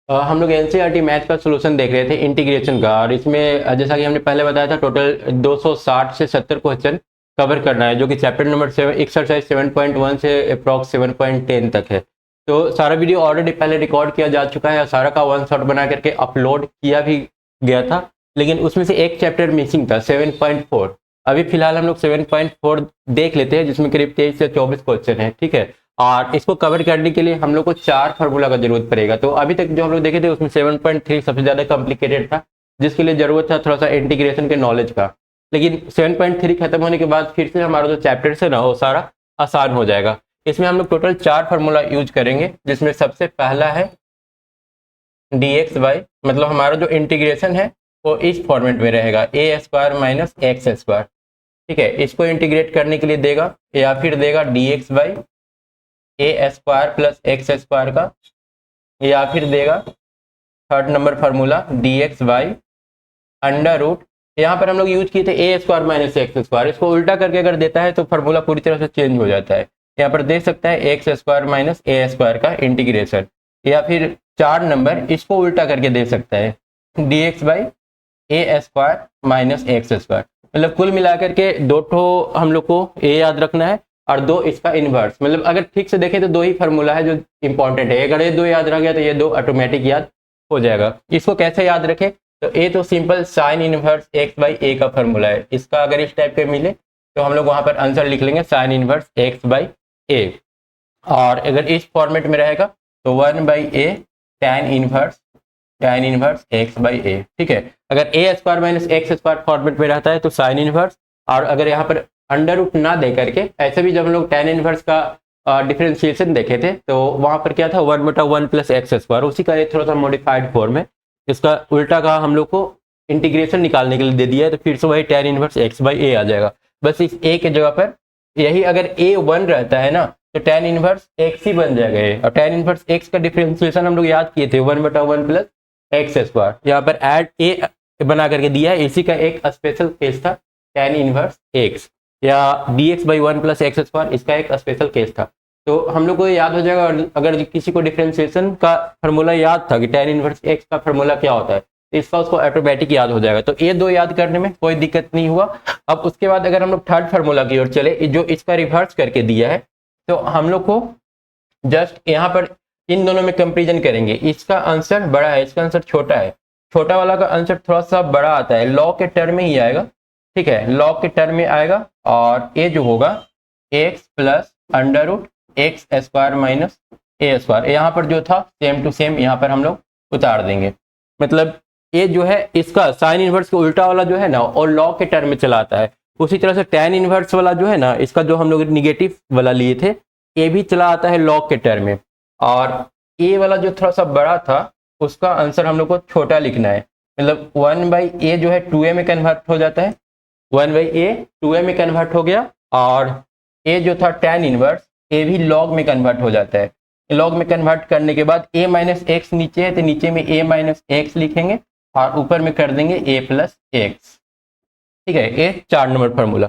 हम लोग NCERT math का सॉल्यूशन देख रहे थे इंटीग्रेशन का, और इसमें जैसा कि हमने पहले बताया था टोटल 260 से 70 क्वेश्चन कवर करना है, जो कि चैप्टर नंबर 7 एक्सरसाइज 7.1 से अप्रॉक्स 7.10 तक है। तो सारा वीडियो ऑलरेडी पहले रिकॉर्ड किया जा चुका है और सारा का वन शॉट बना करके अपलोड किया भी गया था, लेकिन उसमें से एक चैप्टर मिसिंग था 7.4। अभी फिलहाल हम लोग 7.4 देख लेते हैं, जिसमें करीब 23 से 24 क्वेश्चन है, ठीक है। और इसको कवर करने के लिए हम लोग को 4 फार्मूला का जरूरत पड़ेगा। तो अभी तक जो हम लोग देखे थे उसमें 7.3 सबसे ज़्यादा कॉम्प्लिकेटेड था, जिसके लिए ज़रूरत था थोड़ा सा इंटीग्रेशन के नॉलेज का। लेकिन 7.3 खत्म होने के बाद फिर से हमारा जो चैप्टर है ना वो सारा आसान हो जाएगा। इसमें हम लोग टोटल 4 फार्मूला यूज करेंगे, जिसमें सबसे पहला है dx/, मतलब हमारा जो इंटीग्रेशन है वो इस फॉर्मेट में रहेगा a² माइनस एक्स स्क्वायर, ठीक है। इसको इंटीग्रेट करने के लिए देगा या फिर देगा dx/a² प्लस एक्स स्क्वायर का, या फिर देगा third number formula dx/, under root, यहाँ पर हम लोग यूज किए थे a² माइनस एक्स स्क्वायर। इसको उल्टा करके अगर देता है तो फार्मूला पूरी तरह से चेंज हो जाता है। यहाँ पर दे सकता है x² माइनस a² का इंटीग्रेशन, या फिर 4 नंबर इसको उल्टा करके दे सकता है dx/a² माइनस एक्स स्क्वायर। मतलब कुल मिलाकर के दो ठो हम लोग को a याद रखना है और दो इसका इनवर्स। मतलब अगर ठीक से देखें तो दो ही फार्मूला है जो इंपॉर्टेंट है, अगर ये दो याद रह गया तो ये दो ऑटोमेटिक याद हो जाएगा। इसको कैसे याद रखें, तो ए तो सिंपल साइन इनवर्स x/a का फार्मूला है। इसका अगर इस टाइप पे मिले तो हम लोग वहां पर आंसर लिख लेंगे साइन इनवर्स x/a, और अगर इस फॉर्मेट में रहेगा तो 1/a tan इनवर्स x/a, ठीक है। अगर a² minus x square format में रहता है तो साइन इनवर्स, और अगर यहाँ पर अंडर रूट ना दे करके ऐसे भी जब हम लोग tan इनवर्स का डिफरेंशिएशन देखे थे तो वहां पर क्या था 1/1 प्लस एक्स स्क्वायर, उसी का एक थोड़ा सा मॉडिफाइड फॉर्म है। इसका उल्टा का हम लोग को इंटीग्रेशन निकालने के लिए दे दिया है, तो फिर से वही tan इनवर्स x/a आ जाएगा। बस इस a के जगह पर यही अगर a 1 रहता है ना तो tan इनवर्स x ही बन जाएगा ये, और tan इनवर्स x का डिफरेंशिएशन हम लोग याद किए थे 1/1 प्लस एक्स स्क्वायर। यहाँ पर ऐड a बना करके दिया है, इसी का एक स्पेशल केस था tan इनवर्स x, या dx/1 प्लस एक्स स्क्वायर, इसका एक स्पेशल केस था। तो हम लोग को याद हो जाएगा। और अगर किसी को डिफरेंशिएशन का फार्मूला याद था कि tan इनवर्स x का फार्मूला क्या होता है, तो इसका उसको ऑटोमेटिक याद हो जाएगा। तो ये दो याद करने में कोई दिक्कत नहीं हुआ। अब उसके बाद अगर हम लोग थर्ड फार्मूला की ओर चले, जो इसका रिवर्स करके दिया है, तो हम लोग को जस्ट यहाँ पर इन दोनों में कंपेरिजन करेंगे। इसका आंसर बड़ा है, इसका आंसर छोटा है। छोटा वाला का आंसर थोड़ा सा बड़ा आता है, लॉ के टर्म में ही आएगा, ठीक है, लॉ के टर्म में आएगा। और ये जो होगा x plus under root x square minus a square, यहाँ पर जो था सेम टू सेम यहाँ पर हम लोग उतार देंगे। मतलब ये जो है इसका साइन इनवर्स के उल्टा वाला जो है ना और लॉ के टर्म में चला आता है। उसी तरह से tan इनवर्स वाला जो है ना, इसका जो हम लोग निगेटिव वाला लिए थे, ये भी चला आता है लॉ के टर्म में। और a वाला जो थोड़ा सा बड़ा था उसका आंसर हम लोग को छोटा लिखना है। मतलब 1/a जो है 2a में कन्वर्ट हो जाता है, 1/a 2a में कन्वर्ट हो गया, और a जो था tan इनवर्स a भी log में कन्वर्ट हो जाता है। log में कन्वर्ट करने के बाद a माइनस एक्स नीचे है तो नीचे में a माइनस एक्स लिखेंगे और ऊपर में कर देंगे a प्लस एक्स, ठीक है। ये 4 नंबर फार्मूला।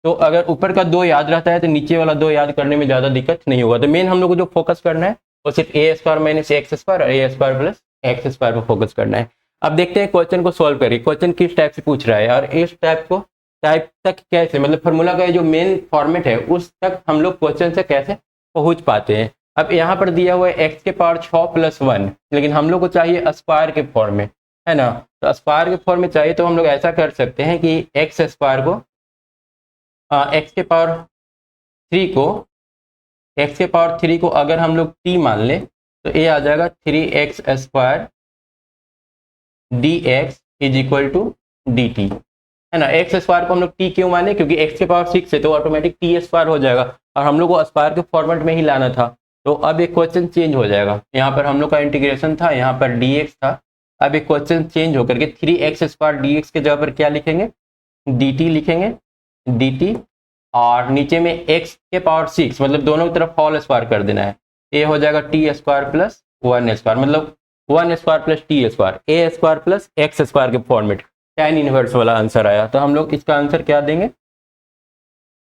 तो अगर ऊपर का 2 याद रहता है तो नीचे वाला 2 याद करने में ज़्यादा दिक्कत नहीं होगा। तो मेन हम लोग को जो फोकस करना है वो सिर्फ a² माइनस एक्स स्क्वायर और a² प्लस एक्स स्क्वायर पर फोकस करना है। अब देखते हैं क्वेश्चन को सॉल्व करिए, क्वेश्चन किस टाइप से पूछ रहा है और इस टाइप तक कैसे, मतलब फार्मूला का जो मेन फॉर्मेट है उस तक हम लोग क्वेश्चन से कैसे पहुंच पाते हैं। अब यहाँ पर दिया हुआ है x के पावर 6 प्लस 1, लेकिन हम लोग को चाहिए स्क्वायर के फॉर्म में, है ना। तो स्क्वायर के फॉर्म में चाहिए तो हम लोग ऐसा कर सकते हैं कि एक्स स्क्वायर को एक्स के पावर 3 को अगर हम लोग t मान लें तो ये आ जाएगा 3x square dx is equal to dt, है ना। एक्स स्क्वायर को हम लोग t क्यों माने, क्योंकि x के पावर 6 है तो ऑटोमेटिक t स्क्वायर हो जाएगा, और हम लोग को स्क्वायर के फॉर्मेट में ही लाना था। तो अब एक क्वेश्चन चेंज हो जाएगा, यहाँ पर हम लोग का इंटीग्रेशन था, यहाँ पर dx था। अब एक क्वेश्चन चेंज होकर के 3x स्क्वायर dx के जगह पर क्या लिखेंगे, dt लिखेंगे, dt, और नीचे में x के पावर 6 मतलब दोनों की तरफ होल स्क्वायर कर देना है। ये हो जाएगा t स्क्वायर प्लस 1 स्क्वायर, मतलब 1 square plus t square, a square plus X square के फॉर्मेट, tan इनवर्स वाला आंसर आया। तो हम लोग इसका आंसर क्या देंगे,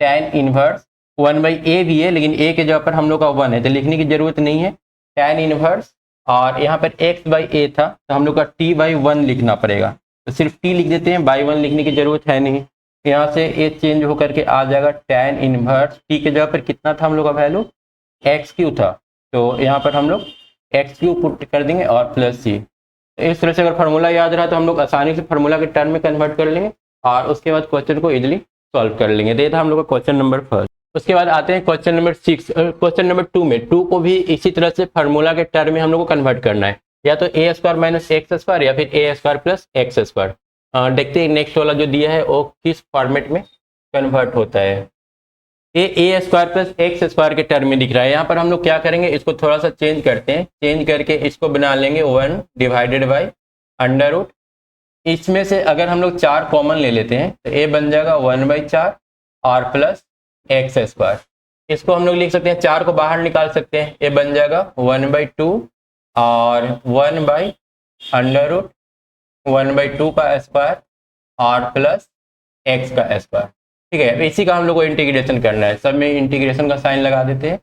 tan इनवर्स 1/a भी है लेकिन a के जगह पर हम लोग का 1 है तो लिखने की जरूरत नहीं है, tan इनवर्स और यहाँ पर x बाई ए था तो हम लोग का t बाई 1 लिखना पड़ेगा, तो सिर्फ t लिख देते हैं, बाई 1 लिखने की जरूरत है नहीं। यहाँ से ये चेंज होकर के आ जाएगा tan इनवर्स t के जगह पर कितना था हम लोग का वैल्यू एक्स क्यू था, तो यहाँ पर हम लोग एक्स क्यू पुट कर देंगे और प्लस सी। इस तरह से अगर फार्मूला याद रहा तो हम लोग आसानी से फार्मूला के टर्म में कन्वर्ट कर लेंगे और उसके बाद क्वेश्चन को इजीली सॉल्व कर लेंगे। ये था हम लोग का क्वेश्चन नंबर फर्स्ट। उसके बाद आते हैं क्वेश्चन नंबर 6। क्वेश्चन नंबर 2 में 2 को भी इसी तरह से फार्मूला के टर्म में हम लोग को कन्वर्ट करना है, या तो A square minus x square या फिर A square plus X square. देखते हैं नेक्स्ट वाला जो दिया है वो किस फॉर्मेट में कन्वर्ट होता है। ए स्क्वायर प्लस एक्स स्क्वायर के टर्म में दिख रहा है। यहाँ पर हम लोग क्या करेंगे, इसको थोड़ा सा चेंज करते हैं, चेंज करके इसको बना लेंगे 1 डिवाइडेड बाई अंडर रूट। इसमें से अगर हम लोग 4 कॉमन ले लेते हैं तो ए बन जाएगा 1/4 और प्लस एक्स स्क्वायर। इसको हम लोग लिख सकते हैं, 4 को बाहर निकाल सकते हैं, ए बन जाएगा 1/2 और 1 बाई अंडर रूट 1/2 का स्क्वायर और प्लस एक्स का स्क्वायर। ठीक है, इसी का हम लोग को इंटीग्रेशन करना है, सब में इंटीग्रेशन का साइन लगा देते हैं,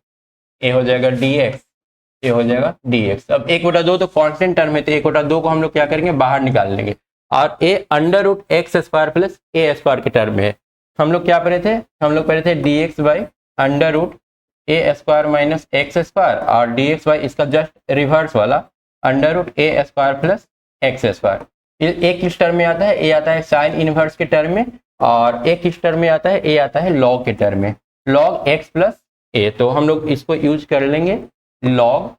ए हो जाएगा dx, ए हो जाएगा dx। अब 1/2 तो कांस्टेंट टर्म है तो 1/2 को हम लोग क्या करेंगे बाहर निकाल लेंगे, और A under root x square plus A square के टर्म में है। हम लोग क्या पढ़े थे, हम लोग पढ़े थे dx by under root A square minus x square और dx बाई इसका जस्ट रिवर्स वाला under root A square plus X square. एक किस टर्म में आता है, ए आता है साइन इनवर्स के टर्म में, और एक किस टर्म में आता है, ए आता है लॉग के टर्म में, लॉग एक्स प्लस ए। तो हम लोग इसको यूज कर लेंगे, लॉग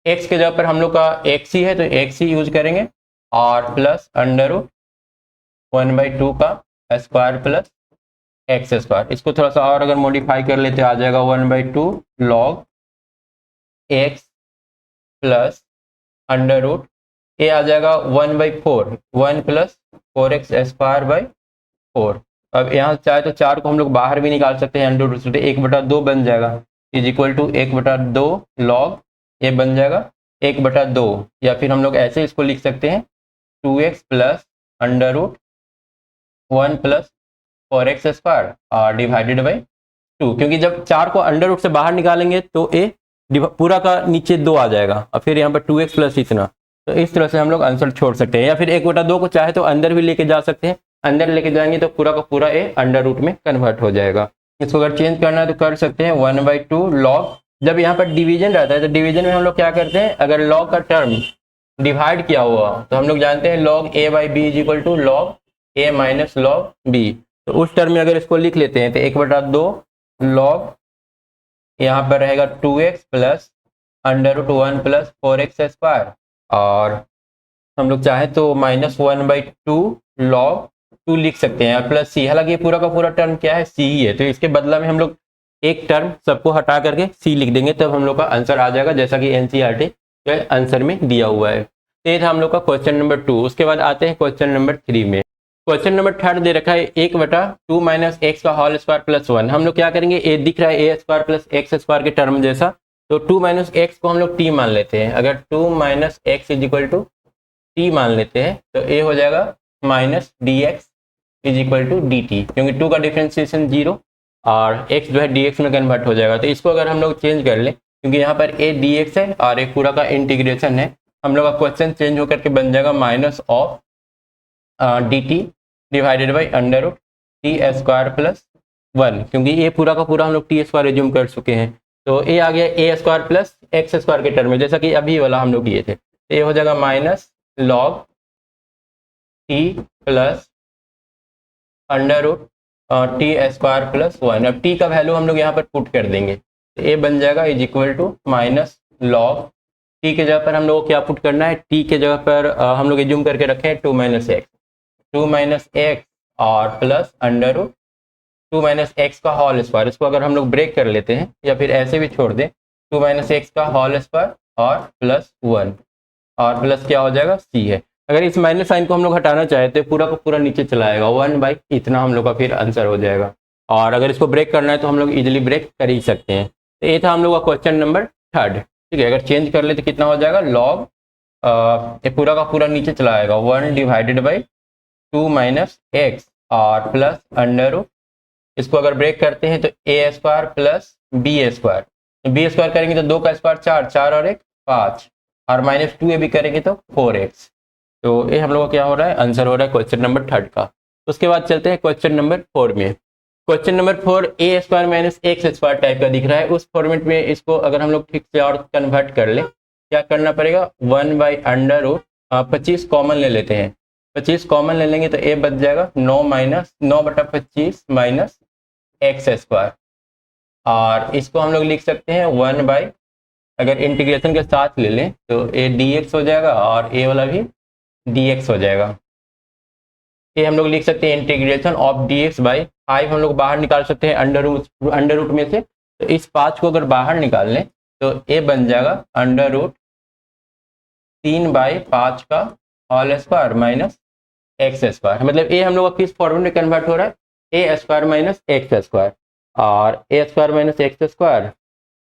एक्स के जगह पर हम लोग का एक्स ही है तो एक्स ही यूज करेंगे, और प्लस अंडर रूट 1/2 का स्क्वायर प्लस एक्स स्क्वायर। इसको थोड़ा सा और अगर मॉडिफाई कर लेते आ जाएगा 1/2 log x plus under root A आ जाएगा 1/4, 1 प्लस 4x स्क्वायर बाई 4। अब यहाँ चाहे तो 4 को हम लोग बाहर भी निकाल सकते हैं, अंडर रूट से 1/2 बन जाएगा, इज इक्वल टू 1/2 लॉग ए बन जाएगा 1/2, या फिर हम लोग ऐसे इसको लिख सकते हैं 2x plus under root 1 plus 4x square और डिवाइडेड बाई 2, क्योंकि जब 4 को अंडर रूट से बाहर निकालेंगे तो ए पूरा का नीचे 2 आ जाएगा और फिर यहाँ पर 2x प्लस इतना। तो इस तरह से हम लोग आंसर छोड़ सकते हैं, या फिर 1/2 को चाहे तो अंदर भी लेके जा सकते हैं, अंदर लेके जाएंगे तो पूरा का पूरा ए अंडर रूट में कन्वर्ट हो जाएगा। इसको अगर चेंज करना है तो कर सकते हैं 1/2 लॉग। जब यहाँ पर डिवीजन रहता है तो डिवीजन में हम लोग क्या करते हैं, अगर लॉग का टर्म डिवाइड किया हुआ तो हम लोग जानते हैं log A by B is equal to log A minus log B. तो उस टर्म में अगर इसको लिख लेते हैं तो 1/2 लॉग यहाँ पर रहेगा 2x plus under root 1 plus 4x square, और हम लोग चाहे तो -1/2 लॉग 2 लिख सकते हैं प्लस सी। हालांकि ये पूरा का पूरा टर्म क्या है, सी ही है, तो इसके बदला में हम लोग एक टर्म सबको हटा करके सी लिख देंगे, तब हम लोग का आंसर आ जाएगा जैसा कि एनसीईआरटी के आंसर में दिया हुआ है। तो ये था हम लोग का क्वेश्चन नंबर 2। उसके बाद आते हैं क्वेश्चन नंबर 3 में। क्वेश्चन नंबर 3 दे रखा है 1/2 माइनस एक्स का होल स्क्वायर प्लस 1। हम लोग क्या करेंगे, ए दिख रहा है ए स्क्वायर प्लस एक्स स्क्वायर के टर्म जैसा, तो 2 माइनस एक्स को हम लोग टी मान लेते हैं। अगर 2 minus X is equal to T मान लेते हैं तो ए हो जाएगा minus D X is equal to D T, क्योंकि 2 का डिफ्रेंसिएशन 0 और x जो है dx में कन्वर्ट हो जाएगा। तो इसको अगर हम लोग चेंज कर लें, क्योंकि यहाँ पर a dx है और एक पूरा का इंटीग्रेशन है, हम लोग का क्वेश्चन चेंज होकर के बन जाएगा minus of D T divided by under root T square plus 1, क्योंकि ये पूरा का पूरा हम लोग टी स्क्वायर एज्यूम कर चुके हैं। तो ए आ गया a square plus X square के टर्म में, जैसा कि अभी वाला हम लोग किए थे। तो ये हो जाएगा minus log T plus under root T square plus 1। अब टी का वैल्यू हम लोग यहाँ पर पुट कर देंगे, तो ए बन जाएगा is equal to minus log T के जगह पर हम लोग को क्या पुट करना है, टी के जगह पर हम लोग एज्यूम करके रखे हैं 2 माइनस एक्स और plus under root 2 minus X का होल स्क्वायर। इसको अगर हम लोग ब्रेक कर लेते हैं या फिर ऐसे भी छोड़ दें, 2 माइनस एक्स का होल स्क्वायर और प्लस 1 और प्लस क्या हो जाएगा सी है। अगर इस माइनस साइन को हम लोग हटाना चाहे तो पूरा का पूरा नीचे चला आएगा, 1 इतना हम लोग का फिर आंसर हो जाएगा। और अगर इसको ब्रेक करना है तो हम लोग इजीली ब्रेक कर ही सकते हैं। तो ये था हम लोग का क्वेश्चन नंबर 3। ठीक है, अगर चेंज कर ले तो कितना हो जाएगा, लॉग ये पूरा का पूरा नीचे चला आएगा 1 डिवाइडेड बाई 2 माइनस एक्स और प्लस अंडर रूट, इसको अगर ब्रेक करते हैं तो A square plus B square. B square करेंगे तो 2 का स्क्वायर 4, 4 और 1 5 और -2a भी करेंगे तो 4x। तो ये हम लोग का क्या हो रहा है, आंसर हो रहा है क्वेश्चन नंबर 3 का। उसके बाद चलते हैं क्वेश्चन नंबर 4 में। Question number 4 a square minus x square type का दिख रहा है। उस फॉर्मेट में इसको अगर हम लोग ठीक से और कन्वर्ट कर ले, क्या करना पड़ेगा, 1/√, 25 कॉमन ले लेते हैं। 25 कॉमन ले लेंगे तो a बच जाएगा 9/25 माइनस एक्स स्क्वायर, और इसको हम लोग लिख सकते हैं 1 अगर इंटीग्रेशन के साथ ले लें तो a dx हो जाएगा और a वाला भी dx हो जाएगा। ये हम लोग लिख सकते हैं इंटीग्रेशन ऑफ dx/5 हम लोग बाहर निकाल सकते हैं अंडर रूट में से। तो इस 5 को अगर बाहर निकाल लें तो a बन जाएगा √3/5 का whole square minus x square. मतलब a हम लोग का किस फॉर्मूले में कन्वर्ट हो रहा है, a square minus x square, और a square minus x square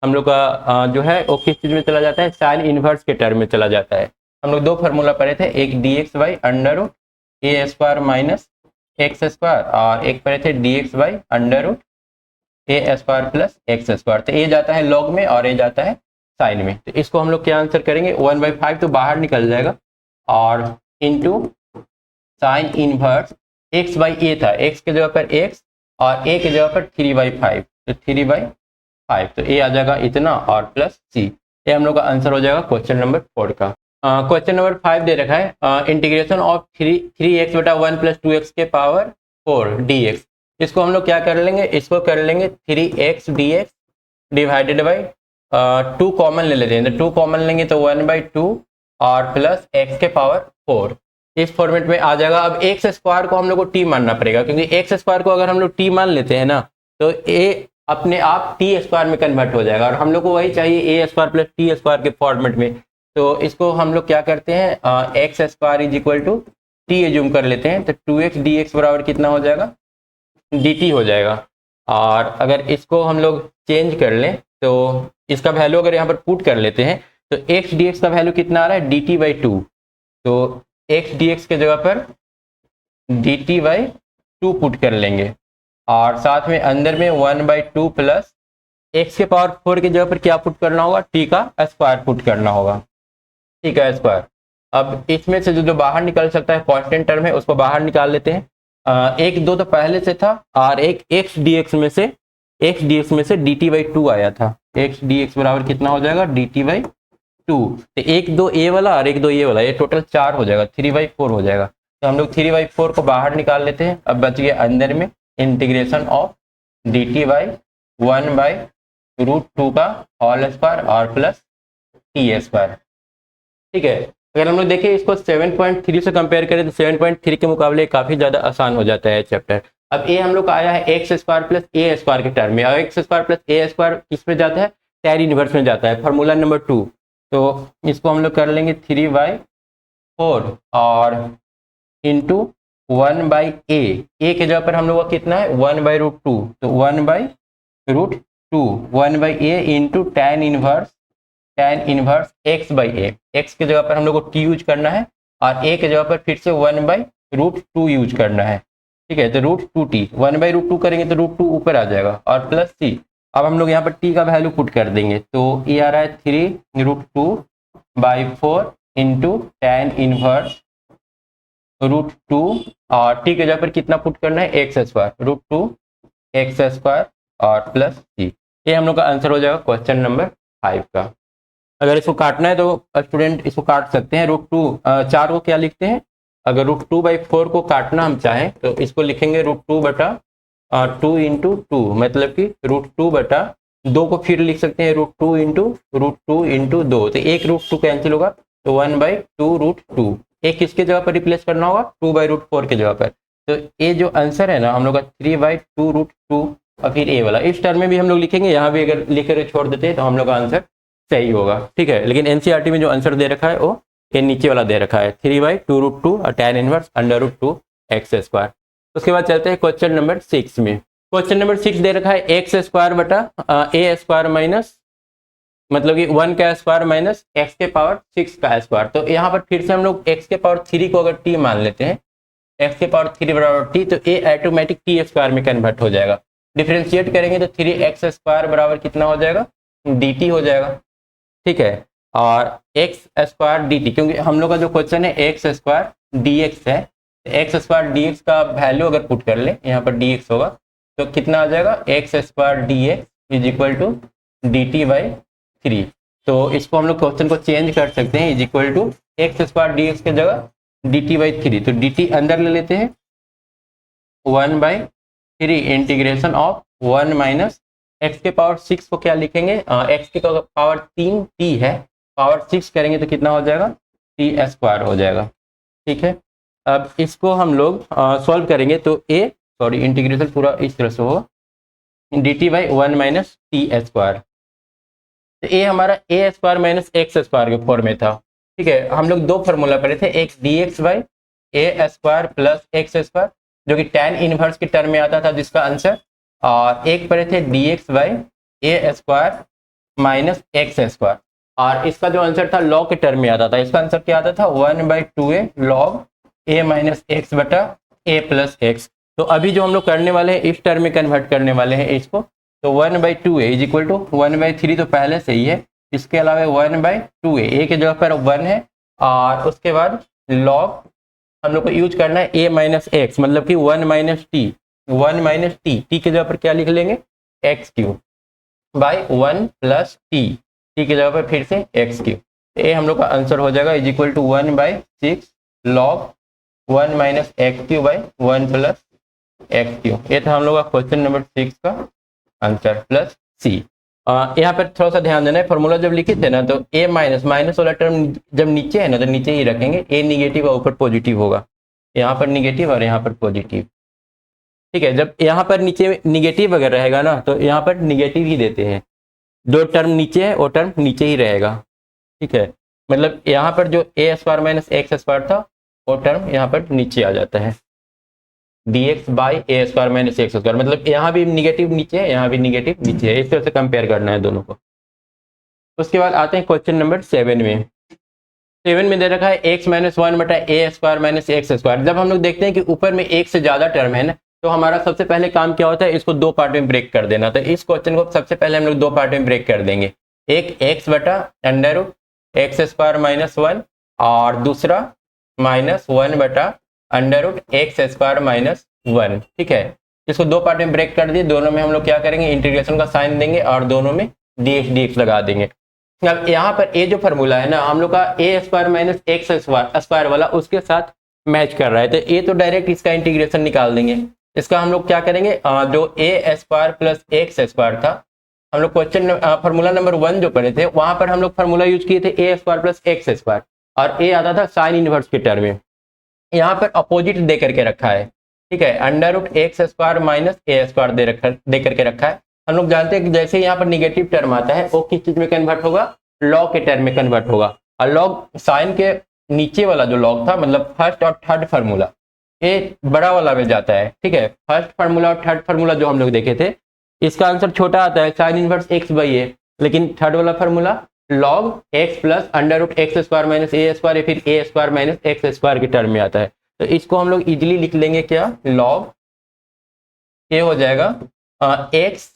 हम लोग का जो है वो किस चीज में चला जाता है, साइन इनवर्स के टर्म में चला जाता है। हम लोग दो फार्मूला पढ़े थे, एक dx/√a square minus x square और एक पढ़े थे dx/√a square plus X square. तो ये जाता है लॉग में और ये जाता है साइन में। तो इसको हम लोग क्या आंसर करेंगे, 1/5 तो बाहर निकल जाएगा और इंटू साइन इनवर्स x/a था, x के जगह पर x और a के जगह पर 3/5, तो 3/5, तो a आ जाएगा इतना और प्लस c। ये हम लोग का आंसर हो जाएगा क्वेश्चन नंबर 4 का। क्वेश्चन नंबर 5 दे रखा है इंटीग्रेशन ऑफ 3x/1 + 2x के पावर 4 dx। इसको हम लोग क्या कर लेंगे, इसको कर लेंगे 3x dx divided by 2 common ले लेते हैं। तो 2 कॉमन लेंगे तो 1/2 और प्लस x के पावर 4 इस फॉर्मेट में आ जाएगा। अब एक्स स्क्वायर को हम लोग को t मानना पड़ेगा, क्योंकि एक्स स्क्वायर को अगर हम लोग t मान लेते हैं ना तो a अपने आप टी स्क्वायर में कन्वर्ट हो जाएगा, और हम लोग को वही चाहिए a square plus T square के फॉर्मेट में। तो इसको हम लोग क्या करते हैं, X square is equal to T assume कर लेते हैं। तो 2x dx बराबर कितना हो जाएगा, dt हो जाएगा। और अगर इसको हम लोग चेंज कर लें तो इसका वैल्यू अगर यहाँ पर पुट कर लेते हैं तो x dx का वैल्यू कितना आ रहा है, dt/2। तो x dx के जगह पर dt/2 पुट कर लेंगे, और साथ में अंदर में 1/2 प्लस x के पावर 4 की जगह पर क्या पुट करना होगा, t का स्क्वायर पुट करना होगा, t का स्क्वायर। अब इसमें से जो बाहर निकल सकता है कांस्टेंट टर्म है उसको बाहर निकाल लेते हैं। 1-2 तो पहले से था और एक x dx में से dt/2 आया था। x dx बराबर कितना हो जाएगा, dt/2। तो 1-2 a वाला और 1-2 ये वाला, ये टोटल 4 हो जाएगा, 3/4 हो जाएगा। तो हम लोग 3/4 को बाहर निकाल लेते हैं। अब बच गया अंदर में इंटीग्रेशन ऑफ dt/1/√2 का होल स्क्वायर और प्लस टी स्क्वायर। ठीक है, अगर हम लोग देखें इसको 7.3 से कंपेयर करें तो 7.3 के मुकाबले काफ़ी ज़्यादा आसान हो जाता है चैप्टर। अब ए हम लोग का आया है X square plus A square के टर्म में, और x square plus A square किस में जाता है, tan इनवर्स में जाता है, फार्मूला नंबर 2। तो इसको हम लोग कर लेंगे 3/4 और इंटू 1/a, ए के जगह पर हम लोग का कितना है 1/√2, तो 1/√2 1/a into tan inverse x/a। x के जगह पर हम लोग को t यूज करना है और a के जगह पर फिर से 1/√2 यूज करना है। ठीक है, तो √2t 1/√2 करेंगे तो √2 ऊपर आ जाएगा और प्लस c। अब हम लोग यहाँ पर t का वैल्यू पुट कर देंगे, तो ये आ रहा है 3√2/4 इंटू tan इनवर्स √2 और t के जगह पर कितना पुट करना है, x स्क्वायर, √2 x स्क्वायर और प्लस c। ये हम लोग का आंसर हो जाएगा क्वेश्चन नंबर 5 का। अगर इसको काटना है तो स्टूडेंट इसको काट सकते हैं। √2 4 को क्या लिखते हैं, अगर √2/4 को काटना हम चाहें तो इसको लिखेंगे √2/2 इंटू 2, मतलब कि √2/2 को फिर लिख सकते हैं √2 इंटू 2। तो एक √2 कैंसिल होगा तो 1/2√2। एक किसके जगह पर रिप्लेस करना होगा, 2/4 के जगह पर। तो ये जो आंसर है ना हम लोग का 3/2√2 और फिर ए वाला इस टर्म में भी हम लोग लिखेंगे, यहाँ भी अगर लिख कर छोड़ देते हैं तो हम लोग का आंसर सही होगा। ठीक है, लेकिन एनसीईआरटी में जो आंसर दे रखा है वो ये नीचे वाला दे रखा है 3/2√2 और tan इनवर्स √2 x स्क्वायर। उसके बाद चलते हैं क्वेश्चन नंबर 6 में। क्वेश्चन नंबर 6 दे रखा है x स्क्वायर बटा a स्क्वायर माइनस, मतलब कि 1 का स्क्वायर माइनस x के पावर 6 का स्क्वायर। तो यहाँ पर फिर से हम लोग x के पावर 3 को अगर t मान लेते हैं, x के पावर 3 बराबर t, तो a ऑटोमेटिक t स्क्वायर में कन्वर्ट हो जाएगा। डिफरेंशिएट करेंगे तो 3x स्क्वायर बराबर कितना हो जाएगा, dt हो जाएगा। ठीक है, और एक्स स्क्वायर डी टी, क्योंकि हम लोग का जो क्वेश्चन है एक्स स्क्वायर डी एक्स है, एक्स स्क्वायर डी एक्स का वैल्यू अगर पुट कर ले, यहाँ पर डी एक्स होगा तो कितना आ जाएगा, x square D X is equal to D T by 3। तो इसको हम लोग क्वेश्चन को चेंज कर सकते हैं, is equal to X square D X की जगह डी टी बाई 3। तो डी टी अंदर ले लेते हैं, 1/3 इंटीग्रेशन ऑफ 1 माइनस एक्स के पावर 6 को क्या लिखेंगे, एक्स के पावर 3 टी है, पावर 6 करेंगे तो कितना हो जाएगा, टी स्क्वायर हो जाएगा। ठीक है, अब इसको हम लोग सॉल्व करेंगे तो इंटीग्रेशन पूरा इस तरह से होगा, D T by 1 minus T square. तो ए हमारा ए स्क्वायर माइनस एक्स स्क्वायर के फॉर्म में था। ठीक है, हम लोग दो फार्मूला पढ़े थे, एक D x by A square plus X square जो कि tan इनवर्स के टर्म में आता था जिसका आंसर, और एक पढ़े थे D x by A square minus x square, और इसका जो आंसर था लॉग के टर्म में आता था। इसका आंसर क्या आता था, 1/2a log A minus x बटा ए प्लस एक्स। तो अभी जो हम लोग करने वाले हैं इस टर्म में कन्वर्ट करने वाले हैं इसको, तो 1/2a इज इक्वल टू 1/3 तो पहले से ही है, इसके अलावा 1/2a, ए की जगह पर 1 है, और उसके बाद लॉग हम लोग को यूज करना है a माइनस एक्स, मतलब कि 1 minus T, 1 minus T, T की जगह पर क्या लिख लेंगे, x cube by 1 plus T, T की जगह पर फिर से एक्स क्यूब। ये हम लोग का आंसर हो जाएगा is equal to 1/6 log 1 minus X cube by 1 plus X cube. ये था हम लोग का क्वेश्चन नंबर 6 का आंसर प्लस सी। यहाँ पर थोड़ा सा ध्यान देना है, फॉर्मूला जब लिखे थे ना तो ए माइनस माइनस वाला टर्म जब नीचे है ना तो नीचे ही रखेंगे, ए निगेटिव और ऊपर पॉजिटिव होगा, यहाँ पर निगेटिव और यहाँ पर पॉजिटिव। ठीक है, जब यहाँ पर नीचे निगेटिव अगर रहेगा ना तो यहाँ पर निगेटिव ही देते हैं, जो टर्म नीचे है वो टर्म नीचे ही रहेगा। ठीक है, मतलब यहाँ पर जो ए स्क्वायर माइनस एक्स स्क्वायर था वो टर्म यहाँ पर नीचे आ जाता है, D x by A square minus x square, मतलब यहाँ भी निगेटिव नीचे है, यहाँ भी निगेटिव नीचे है, इस तरह से कंपेयर करना है दोनों को। उसके बाद आते हैं क्वेश्चन नंबर 7 में। 7 में दे रखा है एक्स माइनस 1 बटा ए स्क्वायर माइनस एक्स स्क्वायर। जब हम लोग देखते हैं कि ऊपर में एक से ज्यादा टर्म है ना, तो हमारा सबसे पहले काम क्या होता है, इसको दो पार्ट में ब्रेक कर देना। तो इस क्वेश्चन को सबसे पहले हम लोग दो पार्ट में ब्रेक कर देंगे, एक एक्स बटा under root x square minus 1 और दूसरा माइनस 1 बटा under root x square minus 1। ठीक है, इसको दो पार्ट में ब्रेक कर दिए, दोनों में हम लोग क्या करेंगे, इंटीग्रेशन का साइन देंगे और दोनों में dx लगा देंगे। अब यहाँ पर ए जो फार्मूला है ना हम लोग का ए स्क्वायर माइनस एक्स स्क्वायर वाला उसके साथ मैच कर रहा है, तो ए तो डायरेक्ट इसका इंटीग्रेशन निकाल देंगे। इसका हम लोग क्या करेंगे, जो ए स्क्वायर प्लस एक्स स्क्वायर था, हम लोग क्वेश्चन फार्मूला नंबर 1 जो पढ़े थे वहां पर हम लोग फार्मूला यूज किए थे ए स्क्वायर प्लस एक्स स्क्वायर, और ए आता था साइन इनवर्स के टर्म में, यहाँ पर अपोजिट दे करके रखा है। ठीक है, under root x square minus ए स्क्वायर दे करके रखा है। हम लोग जानते हैं कि जैसे यहाँ पर निगेटिव टर्म आता है वो किस चीज में कन्वर्ट होगा, लॉग के टर्म में कन्वर्ट होगा, और लॉग साइन के नीचे वाला जो लॉग था मतलब फर्स्ट और थर्ड फार्मूला ये बड़ा वाला में जाता है। ठीक है, फर्स्ट फार्मूला और थर्ड फार्मूला जो हम लोग देखे थे इसका आंसर छोटा आता है sine inverse X by A, लेकिन थर्ड वाला formula log x plus under root x square minus ए स्क्वायर या फिर A square minus x square के टर्म में आता है। तो इसको हम लोग इजिली लिख लेंगे क्या, लॉग ये हो जाएगा X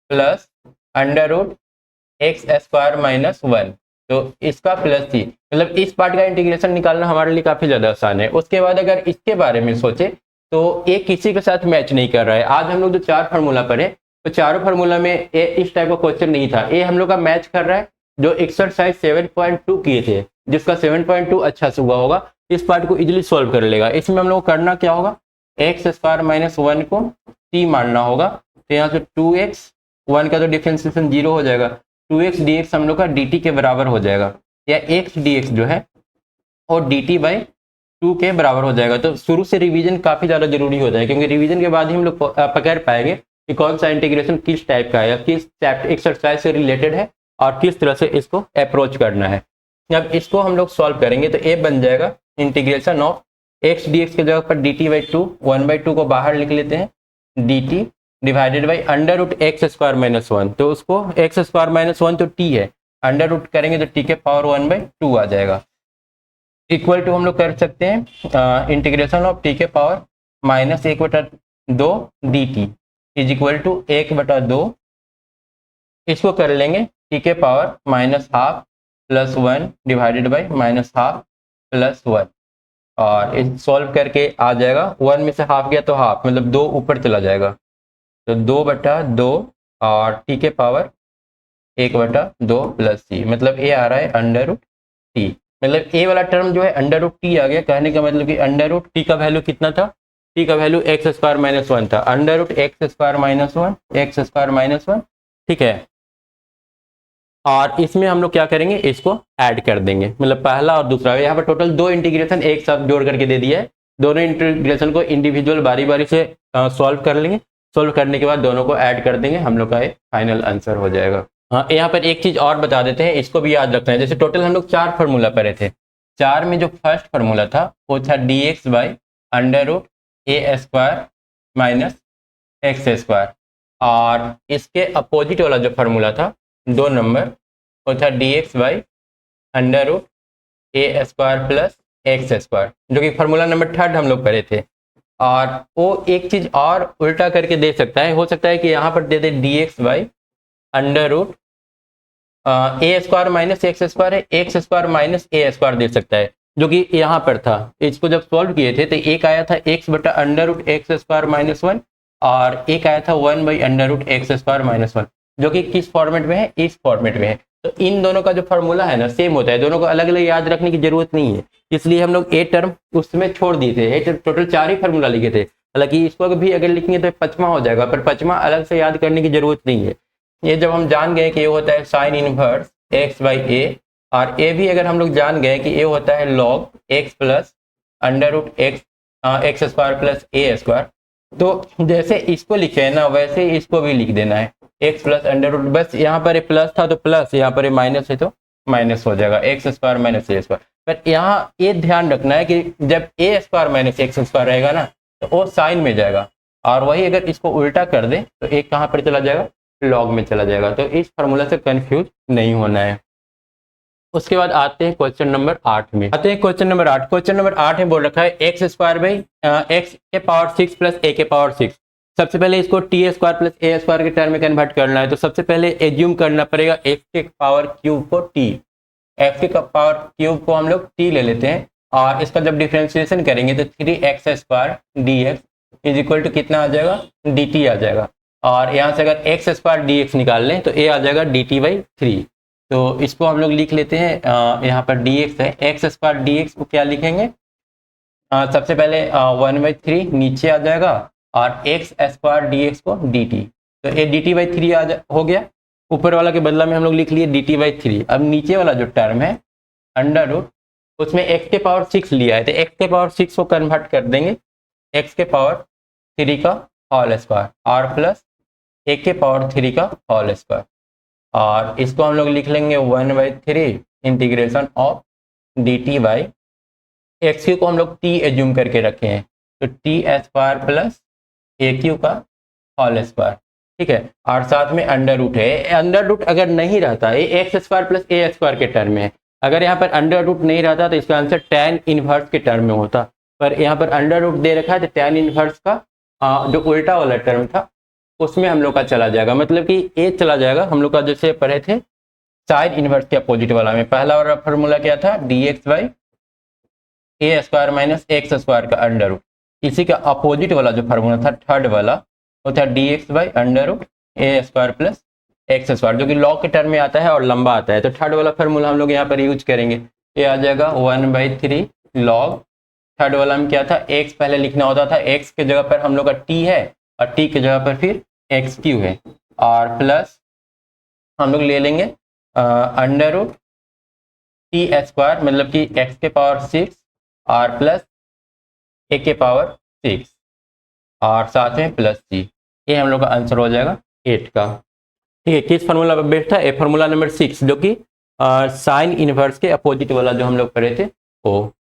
plus under root x square minus 1, तो इसका प्लस सी, मतलब इस पार्ट का इंटीग्रेशन निकालना हमारे लिए काफी ज्यादा आसान है। उसके बाद अगर इसके बारे में सोचे तो ये किसी के साथ मैच नहीं कर रहा है। आज हम लोग जो 4 फार्मूला पढ़े तो चारों फार्मूला में ये इस टाइप का क्वेश्चन नहीं था, ये हम लोग का मैच कर रहा है जो एक्सरसाइज 7.2 किए थे, जिसका 7.2 अच्छा से हुआ होगा, इस पार्ट को इजिली सॉल्व कर लेगा। इसमें हम लोग को करना क्या होगा, एक्स स्क्वायर माइनस 1 को टी मानना होगा, तो यहाँ से 2x 1 का तो डिफरेंशिएशन 0 हो जाएगा, 2x dx हम लोग का dt के बराबर हो जाएगा, या x dx जो है और dt बाई 2 के बराबर हो जाएगा। तो शुरू से रिवीजन काफी ज्यादा जरूरी होता है, क्योंकि रिवीजन के बाद ही हम लोग पकड़ पाएंगे कि कौन सा इंटीग्रेशन किस टाइप का है या किस एक्सरसाइज से रिलेटेड है और किस तरह से इसको अप्रोच करना है। जब इसको हम लोग सॉल्व करेंगे तो ये बन जाएगा integration of x D X की जगह पर dt बाई 2, 1/2 को बाहर लिख लेते हैं, dt divided by under root x square minus 1, तो उसको एक्स स्क्वायर माइनस 1 तो t है, अंडर रूट करेंगे तो t के पावर 1/2 आ जाएगा, इक्वल टू हम लोग कर सकते हैं इंटीग्रेशन ऑफ t के power minus 1/2 dt is equal to 1/2, इसको कर लेंगे t के power minus half plus 1 divided by minus half plus 1, और इस सॉल्व करके आ जाएगा 1 में से हाफ गया तो हाफ, मतलब 2 ऊपर चला जाएगा, तो 2/2 और टी के पावर 1/2 प्लस सी, मतलब ए आ रहा है अंडर रूट टी। मतलब ए वाला टर्म जो है अंडर रूट टी आ गया, कहने का मतलब कि अंडर रूट टी का वैल्यू कितना था, टी का वैल्यू एक्स स्क्वायर माइनस 1 था, under root x square minus 1 X square minus 1, ठीक है। और इसमें हम लोग क्या करेंगे, इसको ऐड कर देंगे, मतलब पहला और दूसरा, यहाँ पर टोटल 2 इंटीग्रेशन एक साथ जोड़ करके दे दिया है। दोनों इंटीग्रेशन को इंडिविजुअल बारी बारी से सॉल्व कर लेंगे, सॉल्व करने के बाद दोनों को ऐड कर देंगे, हम लोग का एक फाइनल आंसर हो जाएगा। हाँ, यहाँ पर एक चीज और बता देते हैं, इसको भी याद रखना है। जैसे टोटल हम लोग 4 फार्मूला पढ़े थे, 4 में जो फर्स्ट फार्मूला था वो था dx by under root A square minus x square, और इसके अपोजिट वाला जो फार्मूला था 2 नंबर, वो था dx by under root A square plus X square, जो कि फार्मूला नंबर 3 हम लोग पढ़े थे। और वो एक चीज और उल्टा करके दे सकता है, हो सकता है कि यहाँ पर दे दे dx by under root A square minus x square है, एक्स स्क्वायर माइनस ए स्क्वायर दे सकता है, जो कि यहाँ पर था। इसको जब सॉल्व किए थे तो एक आया था एक्स बटा under root x square minus 1, और एक आया था 1 by under root x square minus 1, जो कि किस फॉर्मेट में है, इस फॉर्मेट में है। तो इन दोनों का जो फॉर्मूला है ना सेम होता है, दोनों को अलग अलग याद रखने की जरूरत नहीं है, इसलिए हम लोग ए टर्म उसमें छोड़ दिए थे। ए टोटल 4 ही फार्मूला लिखे थे, हालांकि इसको भी अगर लिखेंगे तो 5वां हो जाएगा, पर 5वां अलग से याद करने की जरूरत नहीं है। ये जब हम जान गए कि ये होता है साइन इनवर्स एक्स बाई ए, और ए भी अगर हम लोग जान गए कि ये होता है log x plus under root x square plus A square, तो जैसे इसको लिखे है ना वैसे इसको भी लिख देना है, एक्स प्लस अंडर रूट, बस यहाँ पर प्लस था तो प्लस, यहाँ पर माइनस है तो माइनस हो जाएगा, एक्स स्क्वायर माइनस ए स्क्वायर। पर यहाँ ये ध्यान रखना है कि जब ए स्क्वायर माइनस एक्स स्क्वायर रहेगा ना तो वो साइन में जाएगा, और वही अगर इसको उल्टा कर दे तो एक कहाँ पर चला जाएगा, लॉग में चला जाएगा। तो इस फार्मूला से कंफ्यूज नहीं होना है। उसके बाद आते हैं क्वेश्चन नंबर 8 में। आते हैं क्वेश्चन नंबर 8। क्वेश्चन नंबर 8 में बोल रखा है एक्स स्क्वायर बाई एक्स के पावर 6 प्लस ए के पावर 6। सबसे पहले इसको T square plus A square के टर्म में कन्वर्ट करना है, तो सबसे पहले एज्यूम करना पड़ेगा एक्स के पावर क्यूब को टी, एक्स के पावर क्यूब को हम लोग टी ले लेते हैं, और इसका जब डिफ्रेंशिएशन करेंगे तो 3x square D X is equal to कितना आ जाएगा, डी टी आ जाएगा। और यहाँ से अगर एक्स स्क्वायर डी एक्स निकाल लें तो ए आ जाएगा डी टी बाई 3। तो इसको हम लोग लिख लेते हैं, यहाँ पर डी एक्स है, एक्स स्क्वायर डी एक्स को क्या लिखेंगे, सबसे पहले 1/3 नीचे आ जाएगा, और एक्स स्क्वायर डी एक्स को डी टी, तो ए डी टी बाई 3 हो गया। ऊपर वाला के बदला में हम लोग लिख लिए डी टी बाई 3। अब नीचे वाला जो टर्म है अंडर रूट, उसमें एक्स के पावर 6 लिया है, तो एक्स के पावर 6 को कन्वर्ट कर देंगे एक्स के पावर 3 का होल स्क्वायर, और प्लस ए के पावर 3 का होल स्क्वायर, और इसको हम लोग लिख लेंगे 1/3 integration of D T by x Q को हम लोग टी एज्यूम करके रखे हैं, तो टी स्क्वायर प्लस ए क्यू का होल स्क्वायर, ठीक है। और साथ में अंडर रूट है, अंडर रूट अगर नहीं रहता, ये x square plus A square के टर्म में है, अगर यहाँ पर अंडर रूट नहीं रहता तो इसका आंसर tan इनवर्स के टर्म में होता, पर यहाँ पर अंडर रूट दे रखा है तो tan इनवर्स का जो उल्टा वाला टर्म था उसमें हम लोग का चला जाएगा, मतलब कि ए चला जाएगा। हम लोग का जैसे पढ़े थे साइन इनवर्स के अपोजिट वाला में, पहला वाला फार्मूला क्या था, D x by A square minus x square का अंडर रूट, इसी का अपोजिट वाला जो फार्मूला था थर्ड वाला, वो था D x by under root A square plus X square, जो कि लॉग के टर्म में आता है और लंबा आता है। तो थर्ड वाला फार्मूला हम लोग यहाँ पर यूज करेंगे, ये आ जाएगा 1/3 लॉग, थर्ड वाला में क्या था, एक्स पहले लिखना होता था, एक्स के जगह पर हम लोग का टी है और टी के जगह पर फिर एक्स क्यू है, और प्लस हम लोग ले लेंगे अंडर रूट टी स्क्वायर, मतलब कि एक्स के पावर 6 और प्लस ए के पावर 6 और साथ में प्लस सी, ये हम लोग का आंसर हो जाएगा 8 का। ठीक है, किस फार्मूला पर बेस्ड था, ए फार्मूला नंबर 6, जो कि साइन इनवर्स के अपोजिट वाला जो हम लोग पढ़े थे वो।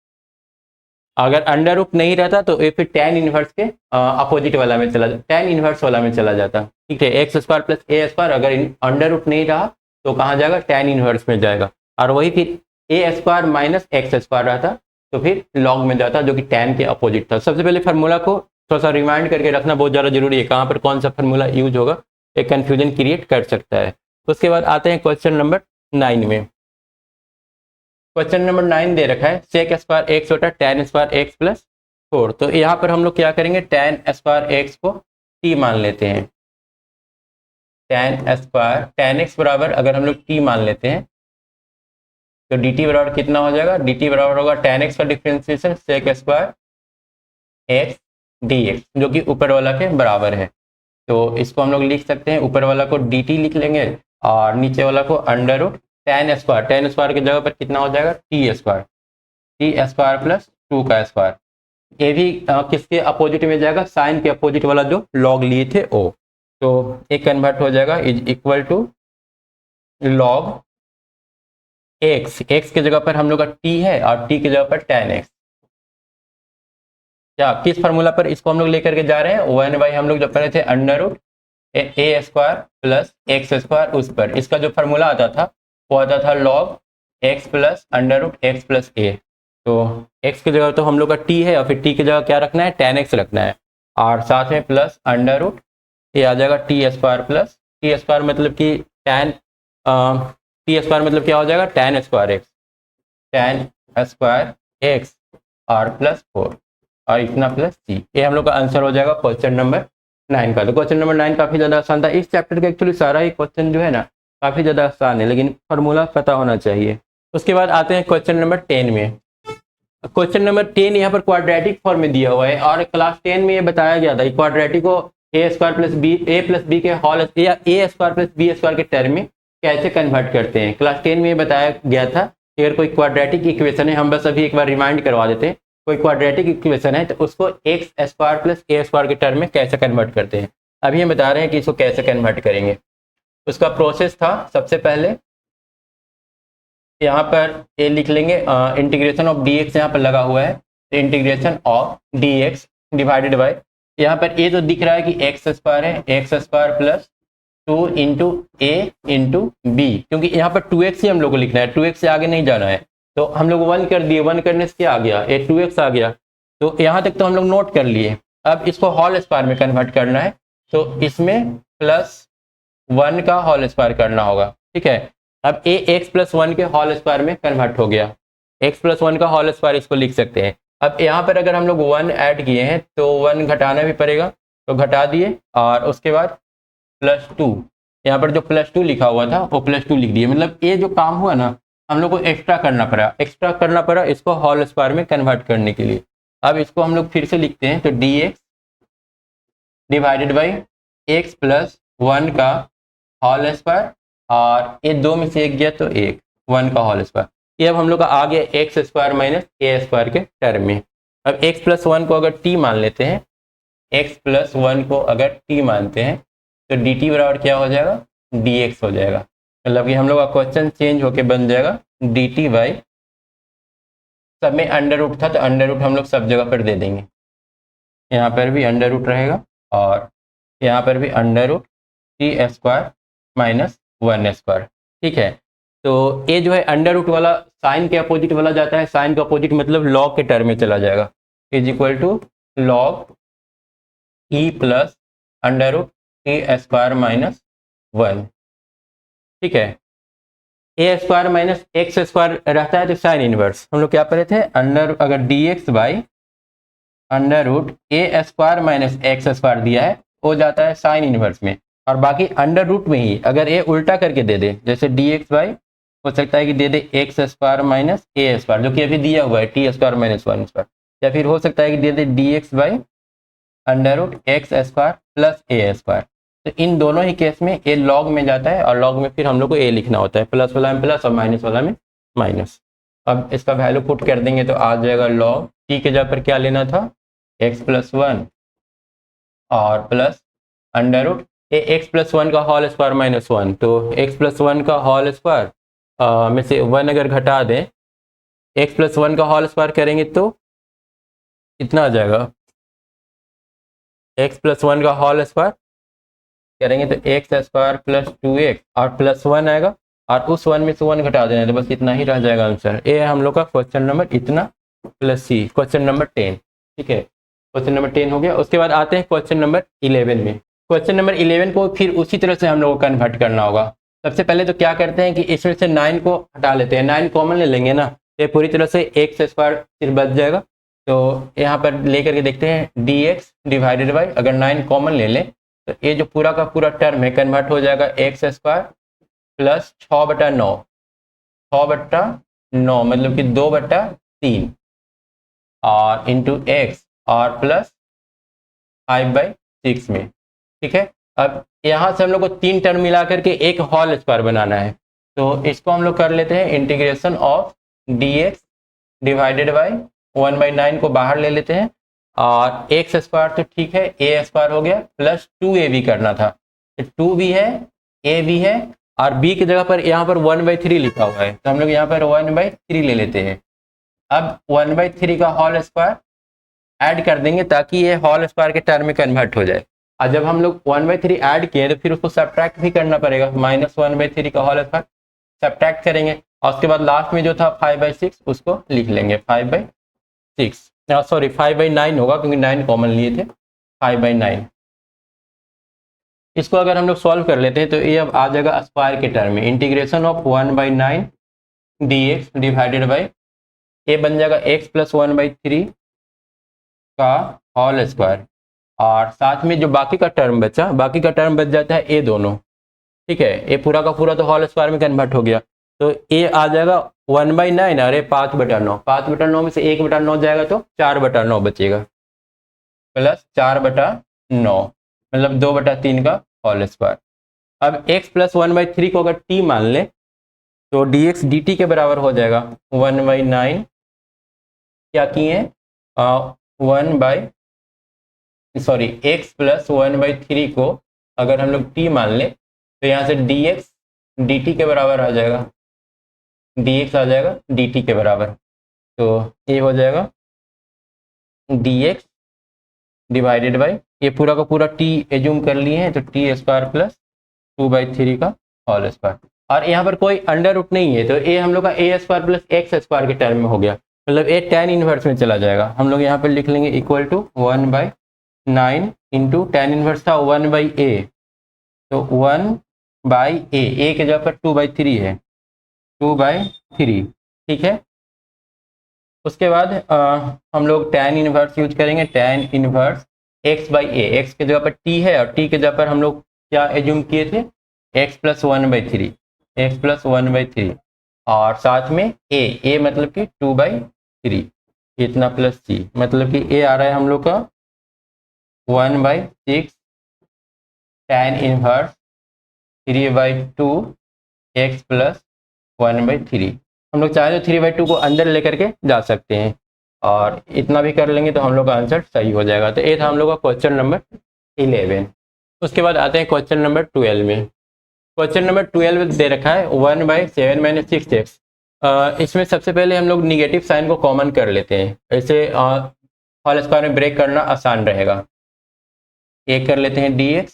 अगर अंडर रूट नहीं रहता तो ये फिर tan इनवर्स के अपोजिट वाला में चला जाता, tan इनवर्स वाला में चला जाता। ठीक है, X square plus A square, अगर अंडर रूट नहीं रहा तो कहाँ जाएगा, tan इनवर्स में जाएगा, और वही फिर A square minus x square रहता तो फिर लॉग में जाता, जो कि tan के अपोजिट था। सबसे पहले फार्मूला को थोड़ा सा रिमाइंड करके रखना बहुत ज़्यादा जरूरी है, कहाँ पर कौन सा फार्मूला यूज होगा, एक कन्फ्यूजन क्रिएट कर सकता है। उसके बाद आते हैं क्वेश्चन नंबर 9 में। क्वेश्चन नंबर 9 दे रखा है सेक स्क्वायर एक्स बटा टेन स्क्वायर एक्स प्लस 4। तो यहाँ पर हम लोग क्या करेंगे, टेन स्क्वायर एक्स को टी मान लेते हैं। टेन स्क्वायर टेन एक्स बराबर अगर हम लोग टी मान लेते हैं तो डी टी बराबर कितना हो जाएगा, डी टी बराबर होगा टेन एक्स का differentiation sec square X D X, जो कि ऊपर वाला के बराबर है। तो इसको हम लोग लिख सकते हैं, ऊपर वाला को डी टी लिख लेंगे और नीचे वाला को अंडर रूट टेन स्क्वायर की जगह पर कितना हो जाएगा, टी स्क्वायर प्लस 2 का स्क्वायर। ये भी किसके अपोजिट में जाएगा, साइन के अपोजिट वाला जो लॉग लिए थे ओ। तो एक कन्वर्ट हो जाएगा is equal to log X की जगह पर हम लोग का टी है और टी की जगह पर टेन एक्स। क्या किस फार्मूला पर इसको हम लोग लेकर के जा रहे हैं, वन बाई हम लोग जो पढ़े थे under root A square plus X square, उस पर इसका जो फार्मूला आता था वो आता था log x plus under root X plus A. तो एक्स की जगह तो हम लोग का टी है और फिर टी की जगह क्या रखना है, टेन एक्स रखना है और साथ में प्लस अंडर रूट ये आ जाएगा T square plus T square मतलब कि टेन टी स्क्वायर मतलब क्या हो जाएगा, टेन स्क्वायर एक्स और प्लस 4 और इतना प्लस सी। ये हम लोग का आंसर हो जाएगा क्वेश्चन नंबर 9 का। तो क्वेश्चन नंबर 9 काफ़ी ज़्यादा आसान था। इस चैप्टर का एक्चुअली सारा ही क्वेश्चन जो है ना काफ़ी ज़्यादा आसान है, लेकिन फार्मूला पता होना चाहिए। उसके बाद आते हैं क्वेश्चन नंबर 10 में। क्वेश्चन नंबर 10 यहाँ पर क्वाड्रेटिक फॉर्म में दिया हुआ है और क्लास 10 में ये बताया गया था क्वाड्रेटिक को ए स्क्वायर प्लस बी के हॉल या ए स्क्वायर प्लस बी स्क्वायर के टर्म में कैसे कन्वर्ट करते हैं। क्लास 10 में ये बताया गया था कि अगर कोई क्वाड्रेटिक इक्वेशन है, हम बस अभी एक बार रिमाइंड करवा देते हैं, कोई क्वाड्रेटिक इक्वेशन है तो उसको x square plus A square के टर्म में कैसे कन्वर्ट करते हैं। अभी हम बता रहे हैं कि इसको कैसे कन्वर्ट करेंगे। उसका प्रोसेस था, सबसे पहले यहाँ पर ए लिख लेंगे, इंटीग्रेशन ऑफ डी एक्स यहाँ पर लगा हुआ है, तो integration of D X divided by यहाँ पर ए तो दिख रहा है कि एक्स स्क्वायर है, एक्स स्क्वायर प्लस 2 इंटू ए इंटू बी, क्योंकि यहाँ पर 2x ही हम लोग को लिखना है, 2x से आगे नहीं जाना है। तो हम लोग 1 कर दिए, 1 करने से क्या आ गया, ये 2x आ गया। तो यहाँ तक तो हम लोग नोट कर लिए। अब इसको होल स्क्वायर में कन्वर्ट करना है, तो इसमें प्लस 1 का होल स्क्वायर करना होगा, ठीक है। अब ए एक्स प्लस 1 के होल स्क्वायर में कन्वर्ट हो गया, एक्स प्लस 1 का होल स्क्वायर इसको लिख सकते हैं। अब यहाँ पर अगर हम लोग 1 ऐड किए हैं तो 1 घटाना भी पड़ेगा, तो घटा दिए और उसके बाद प्लस 2, यहाँ पर जो प्लस 2 लिखा हुआ था वो प्लस 2 लिख दिए। मतलब ये जो काम हुआ ना हम लोग को एक्स्ट्रा करना पड़ा इसको होल स्क्वायर में कन्वर्ट करने के लिए। अब इसको हम लोग फिर से लिखते हैं, तो D X divided by x plus 1 का होल स्क्वायर और ये 2 में से 1 गया तो 1 का होल स्क्वायर। ये अब हम लोग का आ गया एक्स स्क्वायर माइनस ए स्क्वायर के टर्म में। अब एक्स प्लस 1 को अगर टी मान लेते हैं, एक्स प्लस 1 को अगर टी मानते हैं तो डी टी बराबर क्या हो जाएगा, डी एक्स हो जाएगा। मतलब कि हम लोग का क्वेश्चन चेंज होके बन जाएगा डी टी बाई, सब में अंडर रूट था तो अंडर रूट हम लोग सब जगह पर दे देंगे, यहाँ पर भी अंडर रूट रहेगा और यहाँ पर भी under root T square minus 1 square, ठीक है। तो ये जो है अंडर रूट वाला साइन के अपोजिट वाला जाता है, साइन का अपोजिट मतलब लॉग के टर्म में चला जाएगा, is equal to log E plus under root T square minus 1, ठीक है। ए स्क्वायर माइनस एक्स स्क्वायर रहता है तो साइन इनवर्स हम लोग क्या पढ़े थे, अंडर अगर D x by under root A square minus x square दिया है वो जाता है साइन इनवर्स में, और बाकी अंडर रूट में ही अगर ए उल्टा करके दे दे, जैसे डी एक्स बाई हो सकता है कि दे दे एक्स स्क्वायर माइनस ए स्क्वायर, जो कि अभी दिया हुआ है टी स्क्वायर माइनस 1 स्क्वायर, या फिर हो सकता है कि दे दे D x by under root x square plus A square. तो इन दोनों ही केस में ए लॉग में जाता है और लॉग में फिर हम लोग को ए लिखना होता है, प्लस वाला में प्लस और माइनस वाला में माइनस। अब इसका वैल्यू पुट कर देंगे तो आ जाएगा लॉग टी के जगह पर क्या लेना था, एक्स प्लस 1 और plus under root X plus 1 का होल स्क्वायर माइनस 1, तो एक्स प्लस 1 का होल स्क्वायर में से 1 अगर घटा दें, एक्स प्लस 1 का होल स्क्वायर करेंगे तो कितना आ जाएगा, एक्स प्लस 1 का होल स्क्वायर करेंगे तो एक्स स्क्वायर प्लस 2x और प्लस 1 आएगा और उस 1 में से 1 घटा देना है तो बस इतना ही रह जाएगा आंसर। ये है हम लोग का क्वेश्चन नंबर इतना प्लस सी, क्वेश्चन नंबर 10, ठीक है। क्वेश्चन नंबर 10 हो गया। उसके बाद आते हैं क्वेश्चन नंबर 11 में। क्वेश्चन नंबर 11 को फिर उसी तरह से हम लोग को कन्वर्ट करना होगा। सबसे पहले तो क्या करते हैं कि इसमें से 9 को हटा लेते हैं, 9 कॉमन ले लेंगे ना, ये पूरी तरह से एक्स स्क्वायर सिर्फ बच जाएगा। तो यहाँ पर लेकर के देखते हैं डी एक्स डिवाइडेड बाई, अगर 9 कॉमन ले लें तो ये जो पूरा का पूरा टर्म है कन्वर्ट हो जाएगा एक्स स्क्वायर प्लस 6/9, 6/9 मतलब कि 2/3 और इंटू एक्स और प्लस 5/6 में। ठीक है, अब यहाँ से हम लोग को 3 टर्म मिला करके एक होल स्क्वायर बनाना है, तो इसको हम लोग कर लेते हैं integration of D X divided by 1/9 को बाहर ले लेते हैं और एक्स स्क्वायर तो ठीक है, ए स्क्वायर हो गया प्लस 2a भी करना था, तो 2 भी है, a भी है और b की जगह पर यहाँ पर 1/3 लिखा हुआ है, तो हम लोग यहाँ पर 1/3 ले लेते हैं। अब 1/3 का होल स्क्वायर ऐड कर देंगे ताकि ये होल स्क्वायर के टर्म में कन्वर्ट हो जाए, और जब हम लोग 1/3 ऐड किए तो फिर उसको सब्ट्रैक्ट भी करना पड़ेगा, -1/3 का होल स्क्वायर सब्ट्रैक्ट करेंगे और उसके बाद लास्ट में जो था 5/6 उसको लिख लेंगे 5/6, सॉरी 5/9 होगा क्योंकि 9 कॉमन लिए थे, 5/9। इसको अगर हम लोग सॉल्व कर लेते हैं तो ये अब आ जाएगा स्क्वायर के टर्म में, integration of 1/9 dx divided by ये बन जाएगा x प्लस 1/3 का होल स्क्वायर और साथ में जो बाकी का टर्म बचा, बाकी का टर्म बच जाता है ए दोनों। ठीक है, ये पूरा का पूरा तो होल स्क्वायर में कन्वर्ट हो गया, तो ये आ जाएगा 1/9 अरे 5/9, 5/9 में से 1/9 जाएगा तो 4/9 बचेगा प्लस 4/9 मतलब 2/3 का होल स्क्वायर। अब x प्लस 1/3 को अगर t मान ले तो dx dt के बराबर हो जाएगा 1/9, क्या किए x प्लस 1/3 को अगर हम लोग t मान ले तो यहाँ से dx dt के बराबर आ जाएगा, dx आ जाएगा dt के बराबर, तो ये हो जाएगा dx डिवाइडेड बाई ये पूरा का पूरा t एज्यूम कर लिए हैं तो t स्क्वायर प्लस 2/3 का होल स्क्वायर, और यहाँ पर कोई अंडर रूट नहीं है तो ये हम लोग का a square plus X square के टर्म में हो गया, मतलब ये tan इनवर्स में चला जाएगा। हम लोग यहाँ पर लिख लेंगे equal to 1/9 into tan inverse था 1/a, तो 1/a, a के जगह पर 2/3 है, 2/3। ठीक है, उसके बाद हम लोग tan इनवर्स यूज करेंगे, tan इनवर्स x/a, x के जगह पर t है और t के जगह पर हम लोग क्या एज्यूम किए थे x प्लस 1/3, x प्लस 1/3 और साथ में a मतलब कि 2/3 इतना प्लस c, मतलब कि a आ रहा है हम लोग का 1/6 tan इनवर्स 3/2 x प्लस 1/3। हम लोग चाहे तो 3/2 को अंदर लेकर के जा सकते हैं और इतना भी कर लेंगे तो हम लोग का आंसर सही हो जाएगा। तो ये था हम लोग का क्वेश्चन नंबर 11। उसके बाद आते हैं क्वेश्चन नंबर 12 में। क्वेश्चन नंबर 12 दे रखा है 1/7 - 6x। इसमें सबसे पहले हम लोग निगेटिव साइन को कॉमन कर लेते हैं, ऐसे होल स्क्वायर में ब्रेक करना आसान रहेगा। ये कर लेते हैं dx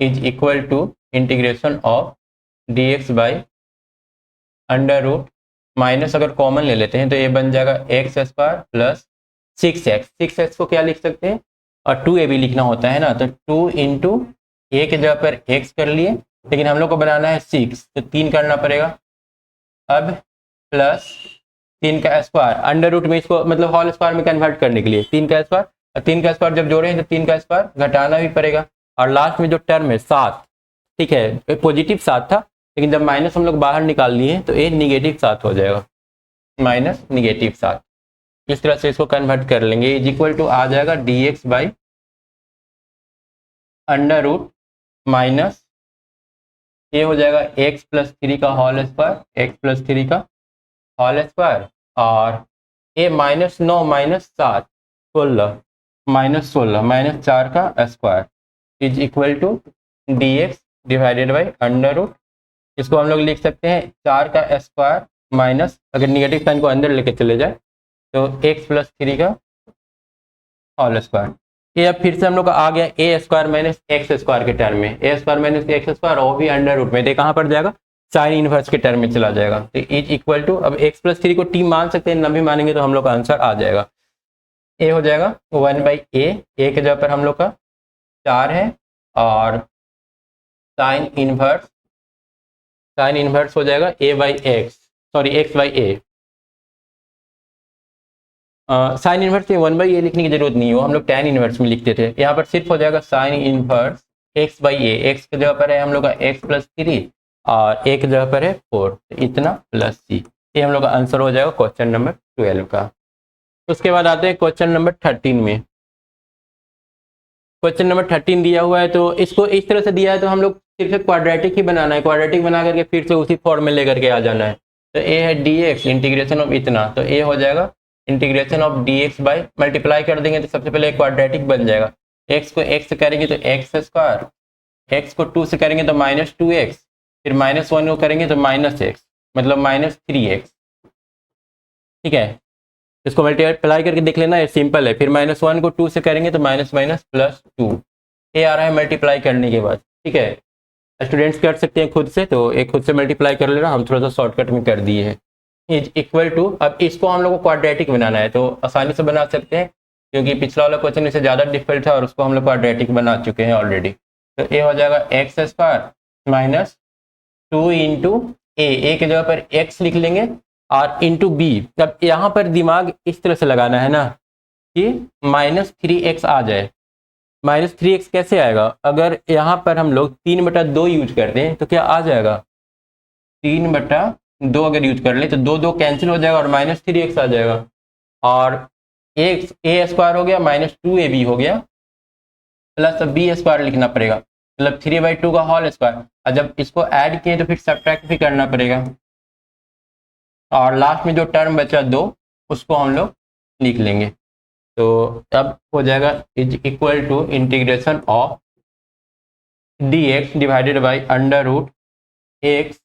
is equal to integration of dx by under root minus, अगर कॉमन ले लेते हैं तो ये बन जाएगा x square plus 6x। 6x को क्या लिख सकते हैं और 2a भी लिखना होता है ना, तो 2 इंटू ए के जगह पर x कर लिए, लेकिन हम लोग को बनाना है 6 तो 3 करना पड़ेगा। अब प्लस 3 का स्क्वायर अंडर रूट में इसको मतलब होल स्क्वायर में कन्वर्ट करने के लिए 3 का स्क्वायर, और 3 का स्क्वायर जब जोड़े हैं तो 3 का स्क्वायर घटाना भी पड़ेगा, और लास्ट में जो टर्म है 7, ठीक है पॉजिटिव 7 था लेकिन जब माइनस हम लोग बाहर निकाल लिए तो ये निगेटिव 7 हो जाएगा, माइनस निगेटिव 7। इस तरह से इसको कन्वर्ट कर लेंगे, इज इक्वल टू आ जाएगा dx by under root minus ये हो जाएगा x प्लस 3 का होल स्क्वायर, x प्लस 3 का होल स्क्वायर, और ये -9 - 7 16 -16 -4 का square is equal to dx divided by under root, इसको हम लोग लिख सकते हैं 4 का स्क्वायर माइनस, अगर निगेटिव साइन को अंदर लेके चले जाए तो x प्लस 3 का होल स्क्वायर। ये अब फिर से हम लोग का आ गया a square minus x square के टर्म में, a square minus x square और भी अंडर रूट में, तो कहाँ पर जाएगा साइन इनवर्स के टर्म में चला जाएगा, तो इज इक्वल टू अब x प्लस 3 को t मान सकते हैं, ना भी मानेंगे तो हम लोग का आंसर आ जाएगा। a हो जाएगा 1/a, a के जगह पर हम लोग का 4 है और साइन इनवर्स हो जाएगा a by x, sorry x by a, sine inverse में 1/a लिखने की जरूरत नहीं है, वो हम लोग tan इनवर्स में लिखते थे। यहाँ पर सिर्फ हो जाएगा साइन इनवर्स x/a, x की जगह पर है हम लोग का x + 3 और a की जगह पर है 4, इतना प्लस c। ये हम लोग का आंसर हो जाएगा क्वेश्चन नंबर 12 का। उसके बाद आते हैं क्वेश्चन नंबर 13 में। क्वेश्चन नंबर 13 दिया हुआ है, तो इसको इस तरह से दिया है तो हम लोग सिर्फ क्वाड्रेटिक ही बनाना है, क्वाड्रेटिक बना करके फिर से उसी फॉर्म में लेकर के आ जाना है। तो ए है dx इंटीग्रेशन ऑफ इतना, तो ए हो जाएगा integration of dx by multiply कर देंगे तो सबसे पहले क्वाड्रेटिक बन जाएगा। x को x से करेंगे तो x², x को 2 से करेंगे तो -2x, फिर -1 को करेंगे तो -x, मतलब -3x। ठीक है, इसको मल्टीप्लाई करके देख लेना, ये सिंपल है। फिर -1 को 2 से करेंगे तो माइनस माइनस प्लस 2, ये आ रहा है मल्टीप्लाई करने के बाद। ठीक है, स्टूडेंट्स कर सकते हैं खुद से, तो एक खुद से मल्टीप्लाई कर लेना, हम थोड़ा सा शॉर्टकट में कर दिए हैं। इज इक्वल टू, अब इसको हम लोग को क्वाड्रेटिक बनाना है तो आसानी से बना सकते हैं, क्योंकि पिछला वाला क्वेश्चन इससे ज़्यादा डिफिकल्ट था और उसको हम लोग क्वाड्रेटिक बना चुके हैं ऑलरेडी। तो ये हो जाएगा x² - 2 इंटू ए की जगह पर x लिख लेंगे और इंटू बी। अब यहाँ पर दिमाग इस तरह से लगाना है ना कि -3x आ जाए। -3x कैसे आएगा? अगर यहाँ पर हम लोग 3/2 यूज करते हैं तो क्या आ जाएगा, 3/2 अगर यूज कर ले तो 2 कैंसिल हो जाएगा और -3x आ जाएगा, और a² हो गया -2ab हो गया, प्लस b² लिखना पड़ेगा, मतलब 3/2 का होल स्क्वायर। और जब इसको ऐड किए तो फिर सब्ट्रैक्ट भी करना पड़ेगा, और लास्ट में जो टर्म बचा 2 उसको हम लोग लिख लेंगे। तो अब हो जाएगा is equal to integration of dx divided by √x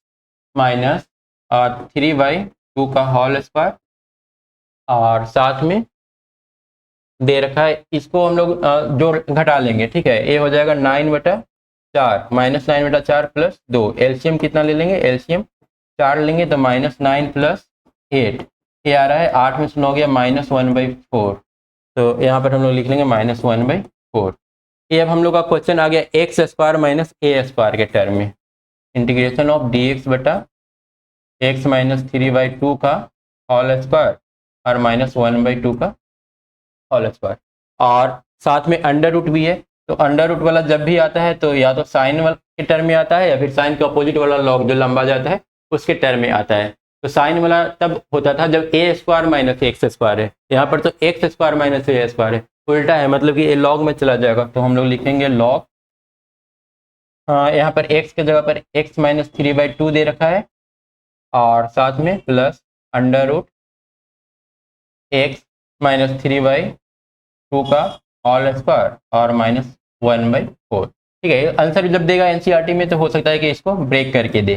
minus 3/2 का होल स्क्वायर, और साथ में दे रखा है इसको हम लोग जोड़ घटा लेंगे। ठीक है, ये हो जाएगा 9/4 -9/4 प्लस 2, एलसीएम कितना ले लेंगे, एलसीएम 4 लेंगे तो -9 प्लस 8, ये आ रहा है 8 में से 9 गया -1/4, तो यहाँ पर हम लोग लिख लेंगे -1/4। ये अब हम लोग का क्वेश्चन आ गया x² - a² के टर्म में, इंटीग्रेशन ऑफ dx बटा x - 3/2 का होल स्क्वायर और -1/2 का होल स्क्वायर, और साथ में अंडर रूट भी है। तो अंडर रूट वाला जब भी आता है तो या तो साइन वाला के टर्म में आता है या फिर साइन के अपोजिट वाला लॉग जो लंबा जाता है उसके टर्म में आता है। तो साइन वाला तब होता था जब a² - x² है, यहाँ पर तो x² - a² है, उल्टा है, मतलब कि ये लॉग में चला जाएगा। तो हम लोग लिखेंगे लॉग, यहाँ पर x की जगह पर x - 3/2 दे रखा है, और साथ में प्लस अंडर रूट x - 3/2 का होल स्क्वायर और -1/4। ठीक है, आंसर जब देगा एनसीईआरटी में तो हो सकता है कि इसको ब्रेक करके दे।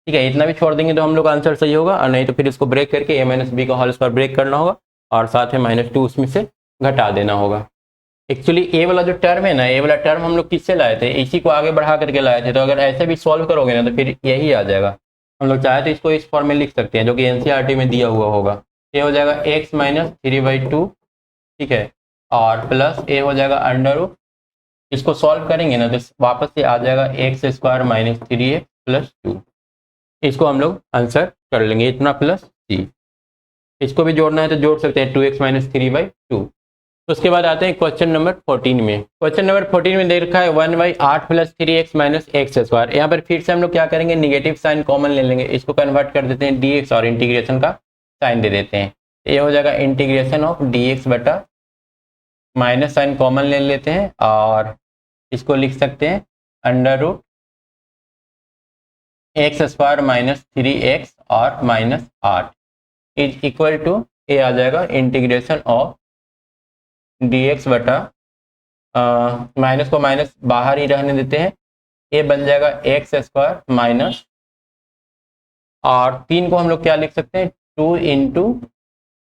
ठीक है, इतना भी छोड़ देंगे तो हम लोग आंसर सही होगा, और नहीं तो फिर इसको ब्रेक करके a - b का होल स्क्वायर ब्रेक करना होगा और साथ में -2 उसमें से घटा देना होगा। एक्चुअली ए वाला जो टर्म है ना, ए वाला टर्म हम लोग किससे लाए थे, इसी को आगे बढ़ा करके लाए थे। तो अगर ऐसे भी सॉल्व करोगे ना तो फिर यही आ जाएगा। हम लोग चाहे तो इसको इस फॉर्म में लिख सकते हैं जो कि एनसीईआरटी में दिया हुआ होगा। ये हो जाएगा x - 3/2, ठीक है, और प्लस ए हो जाएगा अंडर रूट, इसको सॉल्व करेंगे ना तो वापस से आ जाएगा x² - 3x प्लस 2। इसको हम लोग आंसर कर लेंगे, इतना प्लस c। इसको भी जोड़ना है तो जोड़ सकते हैं 2x - 3/2। उसके बाद आते हैं क्वेश्चन नंबर 14 में। क्वेश्चन नंबर 14 में दे रखा है 1/8 प्लस 3x - x²। यहाँ पर फिर से हम लोग क्या करेंगे, निगेटिव साइन कॉमन ले लेंगे, इसको कन्वर्ट कर देते हैं dx और इंटीग्रेशन का साइन दे देते हैं। ये हो जाएगा इंटीग्रेशन ऑफ dx बटा माइनस साइन कॉमन ले लेते हैं और इसको लिख सकते हैं अंडर रूट x² - 3x और -8 इज इक्वल टू, ये आ जाएगा इंटीग्रेशन ऑफ dx बटा माइनस को माइनस बाहर ही रहने देते हैं, ये बन जाएगा x² माइनस, और 3 को हम लोग क्या लिख सकते हैं 2 इंटू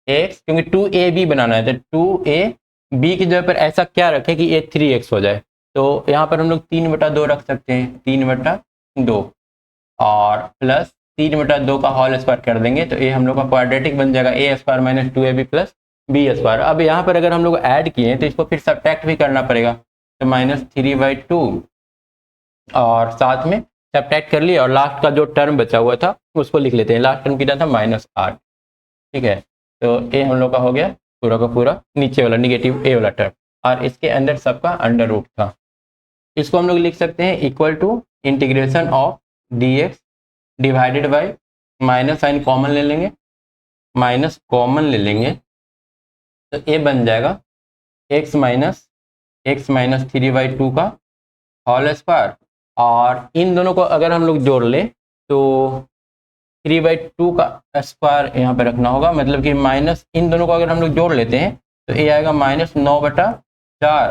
एक्स, क्योंकि 2ab बनाना है तो 2ab की जगह पर ऐसा क्या रखें कि ये 3x हो जाए। तो यहाँ पर हम लोग 3/2 रख सकते हैं, 3/2 और प्लस 3/2 का होल स्क्वायर कर देंगे तो ये हम लोग का क्वाड्रेटिक बन जाएगा a² - 2ab प्लस b²। अब यहाँ पर अगर हम लोग ऐड किए तो इसको फिर सब्ट्रैक्ट भी करना पड़ेगा, तो -3/2 और साथ में सब्ट्रैक्ट कर लिया और लास्ट का जो टर्म बचा हुआ था उसको लिख लेते हैं। लास्ट टर्म कितना था -8। ठीक है, तो ये हम लोग का हो गया पूरा का पूरा नीचे वाला नेगेटिव ए वाला टर्म, और इसके अंदर सबका अंडर रूट था। इसको हम लोग लिख सकते हैं equal to integration of D X divided by, minus sign common ले लेंगे, माइनस कॉमन ले लेंगे तो ये बन जाएगा एक्स माइनस 3/2 का होल स्क्वायर, और इन दोनों को अगर हम लोग जोड़ लें तो 3/2 का स्क्वायर यहाँ पे रखना होगा, मतलब कि माइनस इन दोनों को अगर हम लोग जोड़ लेते हैं तो ये आएगा -9/4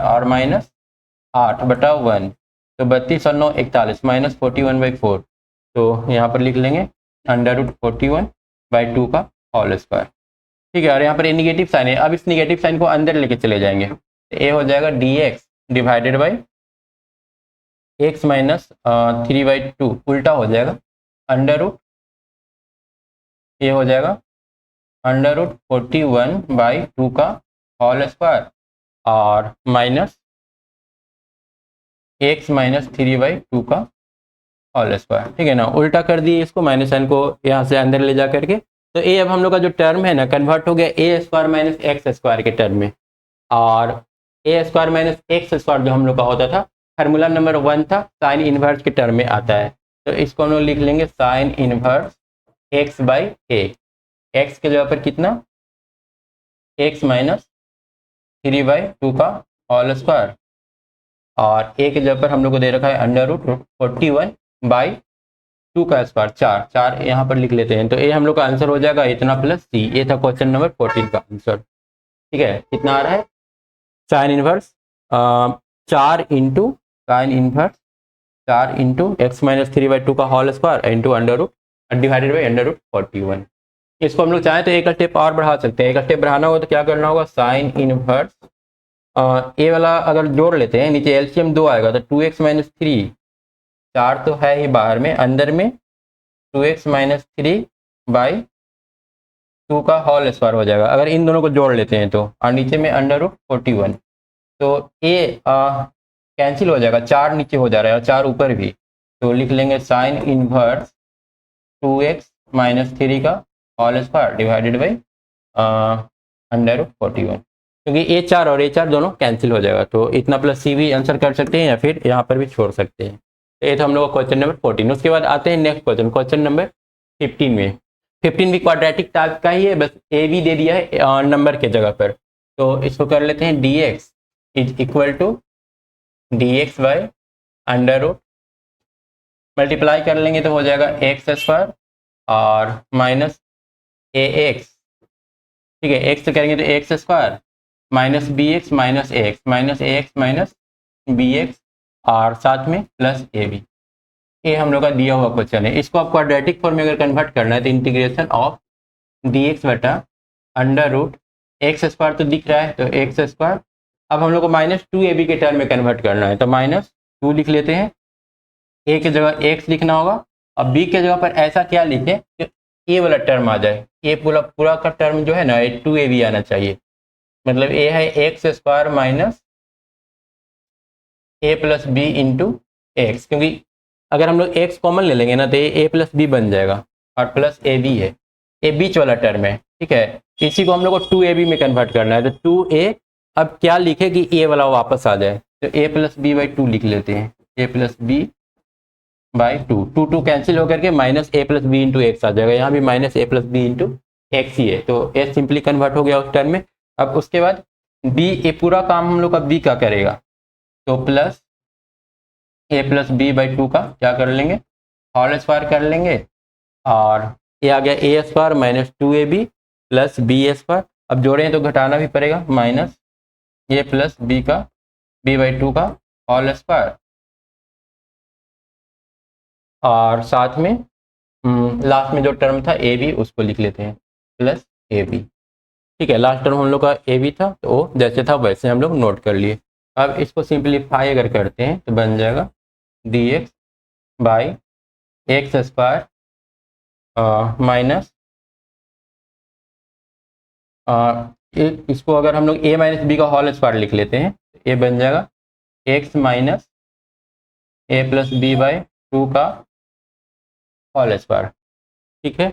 और -8/1, तो 32 और 9 41, -41/4, तो यहाँ पर लिख लेंगे √41/2 का होल स्क्वायर। ठीक है, और यहाँ पर नेगेटिव साइन है, अब इस नेगेटिव साइन को अंदर लेके चले जाएंगे तो ये हो जाएगा dx divided by x minus 3/2, उल्टा हो जाएगा अंडर रूट, ये हो जाएगा √41/2 का होल स्क्वायर और माइनस x माइनस 3/2 का होल स्क्वायर। ठीक है ना, उल्टा कर दिए इसको, माइनस साइन को यहाँ से अंदर ले जा करके, तो ये अब हम लोग का जो टर्म है ना कन्वर्ट हो गया a square minus x square के टर्म में, और ए स्क्वायर माइनस एक्स स्क्वायर जो हम लोग का होता था फार्मूला नंबर 1 था, साइन इनवर्स के टर्म में आता है, तो इसको हम लोग लिख लेंगे sign inverse X by A, x के जगह पर कितना एक्स माइनस 3/2 का होल स्क्वायर, और ए के जगह पर हम लोग को दे रखा है √41/2 का स्क्वायर, 4 यहाँ पर लिख लेते हैं, तो ये हम लोग का आंसर हो जाएगा इतना प्लस सी। ये था क्वेश्चन नंबर 14 का आंसर। ठीक है, कितना आ रहा है sine inverse 4 into X minus 3/2 का whole square into under root divided by √41। इसको हम लोग चाहें तो एक स्टेप और बढ़ा सकते हैं, एक स्टेप बढ़ाना होगा तो क्या करना होगा, साइन इनवर्स ए वाला अगर जोड़ लेते हैं, नीचे एलसीएम 2 आएगा तो 2x माइनस 3, 4 तो है ही बाहर में, अंदर में 2x माइनस 3/2 का होल स्क्वायर हो जाएगा अगर इन दोनों को जोड़ लेते हैं तो, और नीचे में √41, तो ए कैंसिल हो जाएगा, 4 नीचे हो जा रहा है और 4 ऊपर भी, तो लिख लेंगे साइन इनवर्स 2x माइनस 3 का होल स्क्वायर डिवाइडेड बाई √41, क्योंकि ए 4 और ए 4 दोनों कैंसिल हो जाएगा, तो इतना प्लस सी भी आंसर कर सकते हैं या फिर यहाँ पर भी छोड़ सकते हैं। तो ये था हम लोग का क्वेश्चन नंबर 14। उसके बाद आते हैं नेक्स्ट क्वेश्चन, क्वेश्चन नंबर 15 में। 15 भी क्वाड्रेटिक टाइप का ही है, बस ए भी दे दिया है नंबर के जगह पर, तो इसको कर लेते हैं dx is equal to dx by under root, multiply कर लेंगे तो हो जाएगा एक्स स्क्वायर और माइनस ए एक्स। ठीक है, एक्स करेंगे तो x square minus b x minus a x minus a x minus b x, और साथ में प्लस ए बी। ये हम लोग का दिया हुआ क्वेश्चन है, इसको आप क्वाड्रेटिक फॉर्म में अगर कन्वर्ट करना है तो इंटीग्रेशन ऑफ डी एक्स बटा अंडर रूट एक्स स्क्वायर तो दिख रहा है तो एक्स स्क्वायर, अब हम लोग को -2ab के टर्म में कन्वर्ट करना है तो -2 लिख लेते हैं, ए की जगह x लिखना होगा, अब b के जगह पर ऐसा क्या लिखें कि ए वाला टर्म आ जाए, ए पूरा का टर्म जो है ना 2ab आना चाहिए, मतलब ए है एक्स स्क्वायर माइनस ए प्लस बी इंटू एक्स, क्योंकि अगर हम लोग x कॉमन ले लेंगे ना तो ए प्लस बी बन जाएगा और प्लस ए बी है, ए बीच वाला टर्म है। ठीक है, इसी को हम लोग को 2ab में कन्वर्ट करना है, तो 2a अब क्या लिखे कि ए वाला वापस आ जाए, तो a प्लस बी बाई 2 लिख लेते हैं, a plus B by 2 cancel होकर के माइनस ए प्लस बी इंटू एक्स आ जाएगा, यहाँ भी माइनस ए प्लस बी इंटू एक्स ही है, तो ए सिंपली कन्वर्ट हो गया उस टर्म में। अब उसके बाद बी, ए पूरा काम हम लोग का बी का करेगा, तो plus A plus B by 2 का क्या कर लेंगे होल स्क्वायर कर लेंगे, और ये आ गया a square minus 2ab plus B square, अब जोड़ें तो घटाना भी पड़ेगा, माइनस ए प्लस बी का बी बाई 2 का होल स्क्वायर, और साथ में लास्ट में जो टर्म था ए बी उसको लिख लेते हैं प्लस ए बी। ठीक है, लास्ट टर्म हम लोग का ए बी था तो वो जैसे था वैसे हम लोग नोट कर लिए। अब इसको सिंप्लीफाई अगर करते हैं तो बन जाएगा D x by X square minus इसको अगर हम लोग a माइनस बी का होल स्क्वायर लिख लेते हैं, ये बन जाएगा x minus A plus B by 2 का होल स्क्वायर। ठीक है,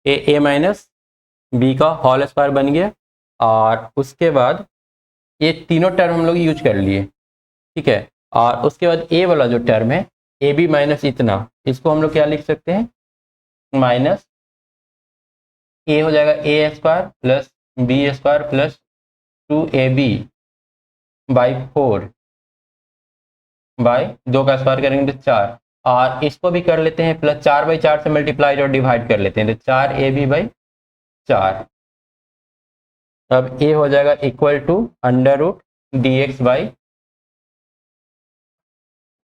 a माइनस बी का होल स्क्वायर बन गया, और उसके बाद ये तीनों टर्म हम लोग यूज कर लिए, ठीक है। और उसके बाद ए वाला जो टर्म है ए बी माइनस इतना, इसको हम लोग क्या लिख सकते हैं, माइनस ए हो जाएगा a square plus B square plus 2ab by 4 by 2 का स्क्वायर करेंगे तो 4, और इसको भी कर लेते हैं प्लस 4/4 से मल्टीप्लाई और डिवाइड कर लेते हैं तो 4ab/4। अब ए हो जाएगा equal to under root D x by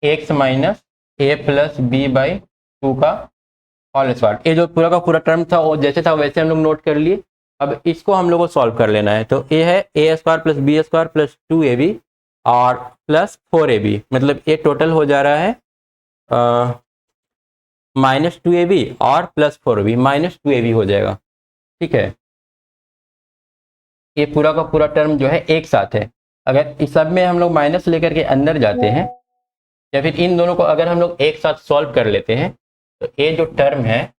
X minus A plus B by 2 का होल स्क्वायर। ये जो पूरा का पूरा टर्म था वो जैसे था वैसे हम लोग नोट कर लिए। अब इसको हम लोग को सॉल्व कर लेना है, तो ए है ए square plus B square plus 2ab और प्लस 4ab, मतलब ये टोटल हो जा रहा है -2ab और प्लस 4ab, -2ab हो जाएगा, ठीक है। ये पूरा का पूरा टर्म जो है एक साथ है। अगर इस सब में हम लोग माइनस लेकर के अंदर जाते हैं या फिर इन दोनों को अगर हम लोग एक साथ सॉल्व कर लेते हैं तो ये जो टर्म है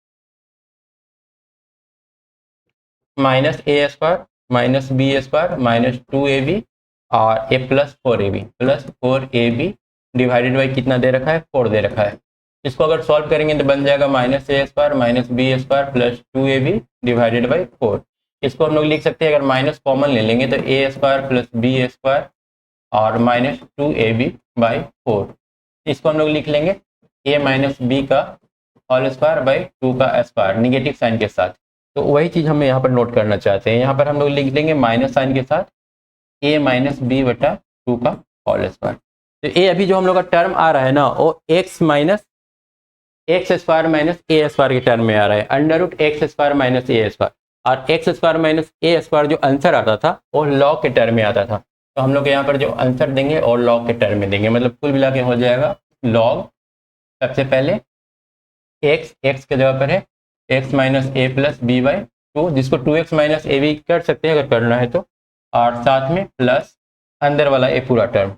माइनस ए square minus B square minus 2ab और ए प्लस 4ab डिवाइडेड बाई कितना दे रखा है, 4 दे रखा है। इसको अगर सॉल्व करेंगे तो बन जाएगा minus A square minus B square plus 2ab divided by 4। इसको हम लोग लिख सकते हैं, अगर माइनस कॉमन ले लेंगे तो A square plus B square और माइनस 2ab बाई 4। इसको हम लोग लिख लेंगे ए माइनस बी का होल स्क्वायर बाई 2 का स्क्वायर निगेटिव साइन के साथ। तो वही चीज़ हम यहाँ पर नोट करना चाहते हैं। यहाँ पर हम लोग लिख लेंगे माइनस साइन के साथ ए माइनस बी बटा 2 का होल स्क्वायर। तो ए अभी जो हम लोग का टर्म आ रहा है ना वो x minus x square minus ए स्क्वायर के टर्म में आ रहा है, under root x square minus ए स्क्वायर। और एक्स स्क्वायर माइनस ए स्क्वायर जो आंसर आता था वो लॉग के टर्म में आता था, तो हम लोग यहाँ पर जो आंसर देंगे और लॉग के टर्म में देंगे, मतलब कुल मिला के हो जाएगा लॉग। सबसे पहले एक्स के जगह पर है X minus A plus B by 2, जिसको 2x माइनस ए भी कर सकते हैं अगर करना है तो, और साथ में प्लस अंदर वाला ए पूरा टर्म,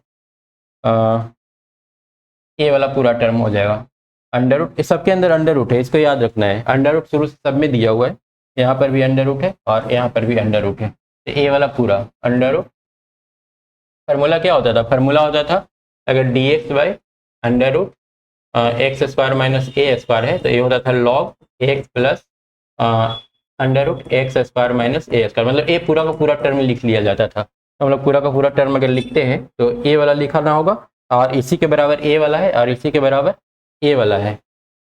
ए वाला पूरा टर्म हो जाएगा। अंडर रूट, इस सबके अंदर अंडर रूट है, इसको याद रखना है। अंडर रूट शुरू से सब में दिया हुआ है, यहाँ पर भी अंडर रूट है और यहाँ पर भी अंडर रूट है, तो ए वाला पूरा अंडर रूट। फार्मूला क्या होता था, फार्मूला होता था अगर D x by under root x square minus A square है तो ये होता था log x plus under root x square minus ए स्क्वायर, मतलब ए पूरा का पूरा टर्म लिख लिया जाता था। तो हम लोग पूरा का पूरा टर्म अगर लिखते हैं तो ए वाला लिखाना होगा और इसी के बराबर ए वाला है और इसी के बराबर ए वाला है,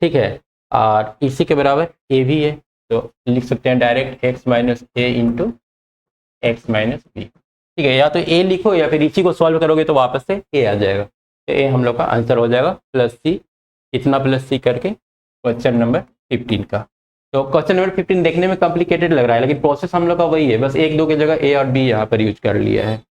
ठीक है, और इसी के बराबर ए भी है, तो लिख सकते हैं डायरेक्ट एक्स माइनस ए इंटू एक्स माइनस बी, ठीक है। या तो ए लिखो या फिर इसी को सॉल्व करोगे तो वापस से ए आ जाएगा, तो ए हम लोग का आंसर हो जाएगा प्लस सी, इतना प्लस सी करके क्वेश्चन नंबर 15 का। तो क्वेश्चन नंबर 15 देखने में कॉम्प्लिकेटेड लग रहा है लेकिन प्रोसेस हम लोग का वही है, बस 1 2 की जगह ए और बी यहाँ पर यूज कर लिया है।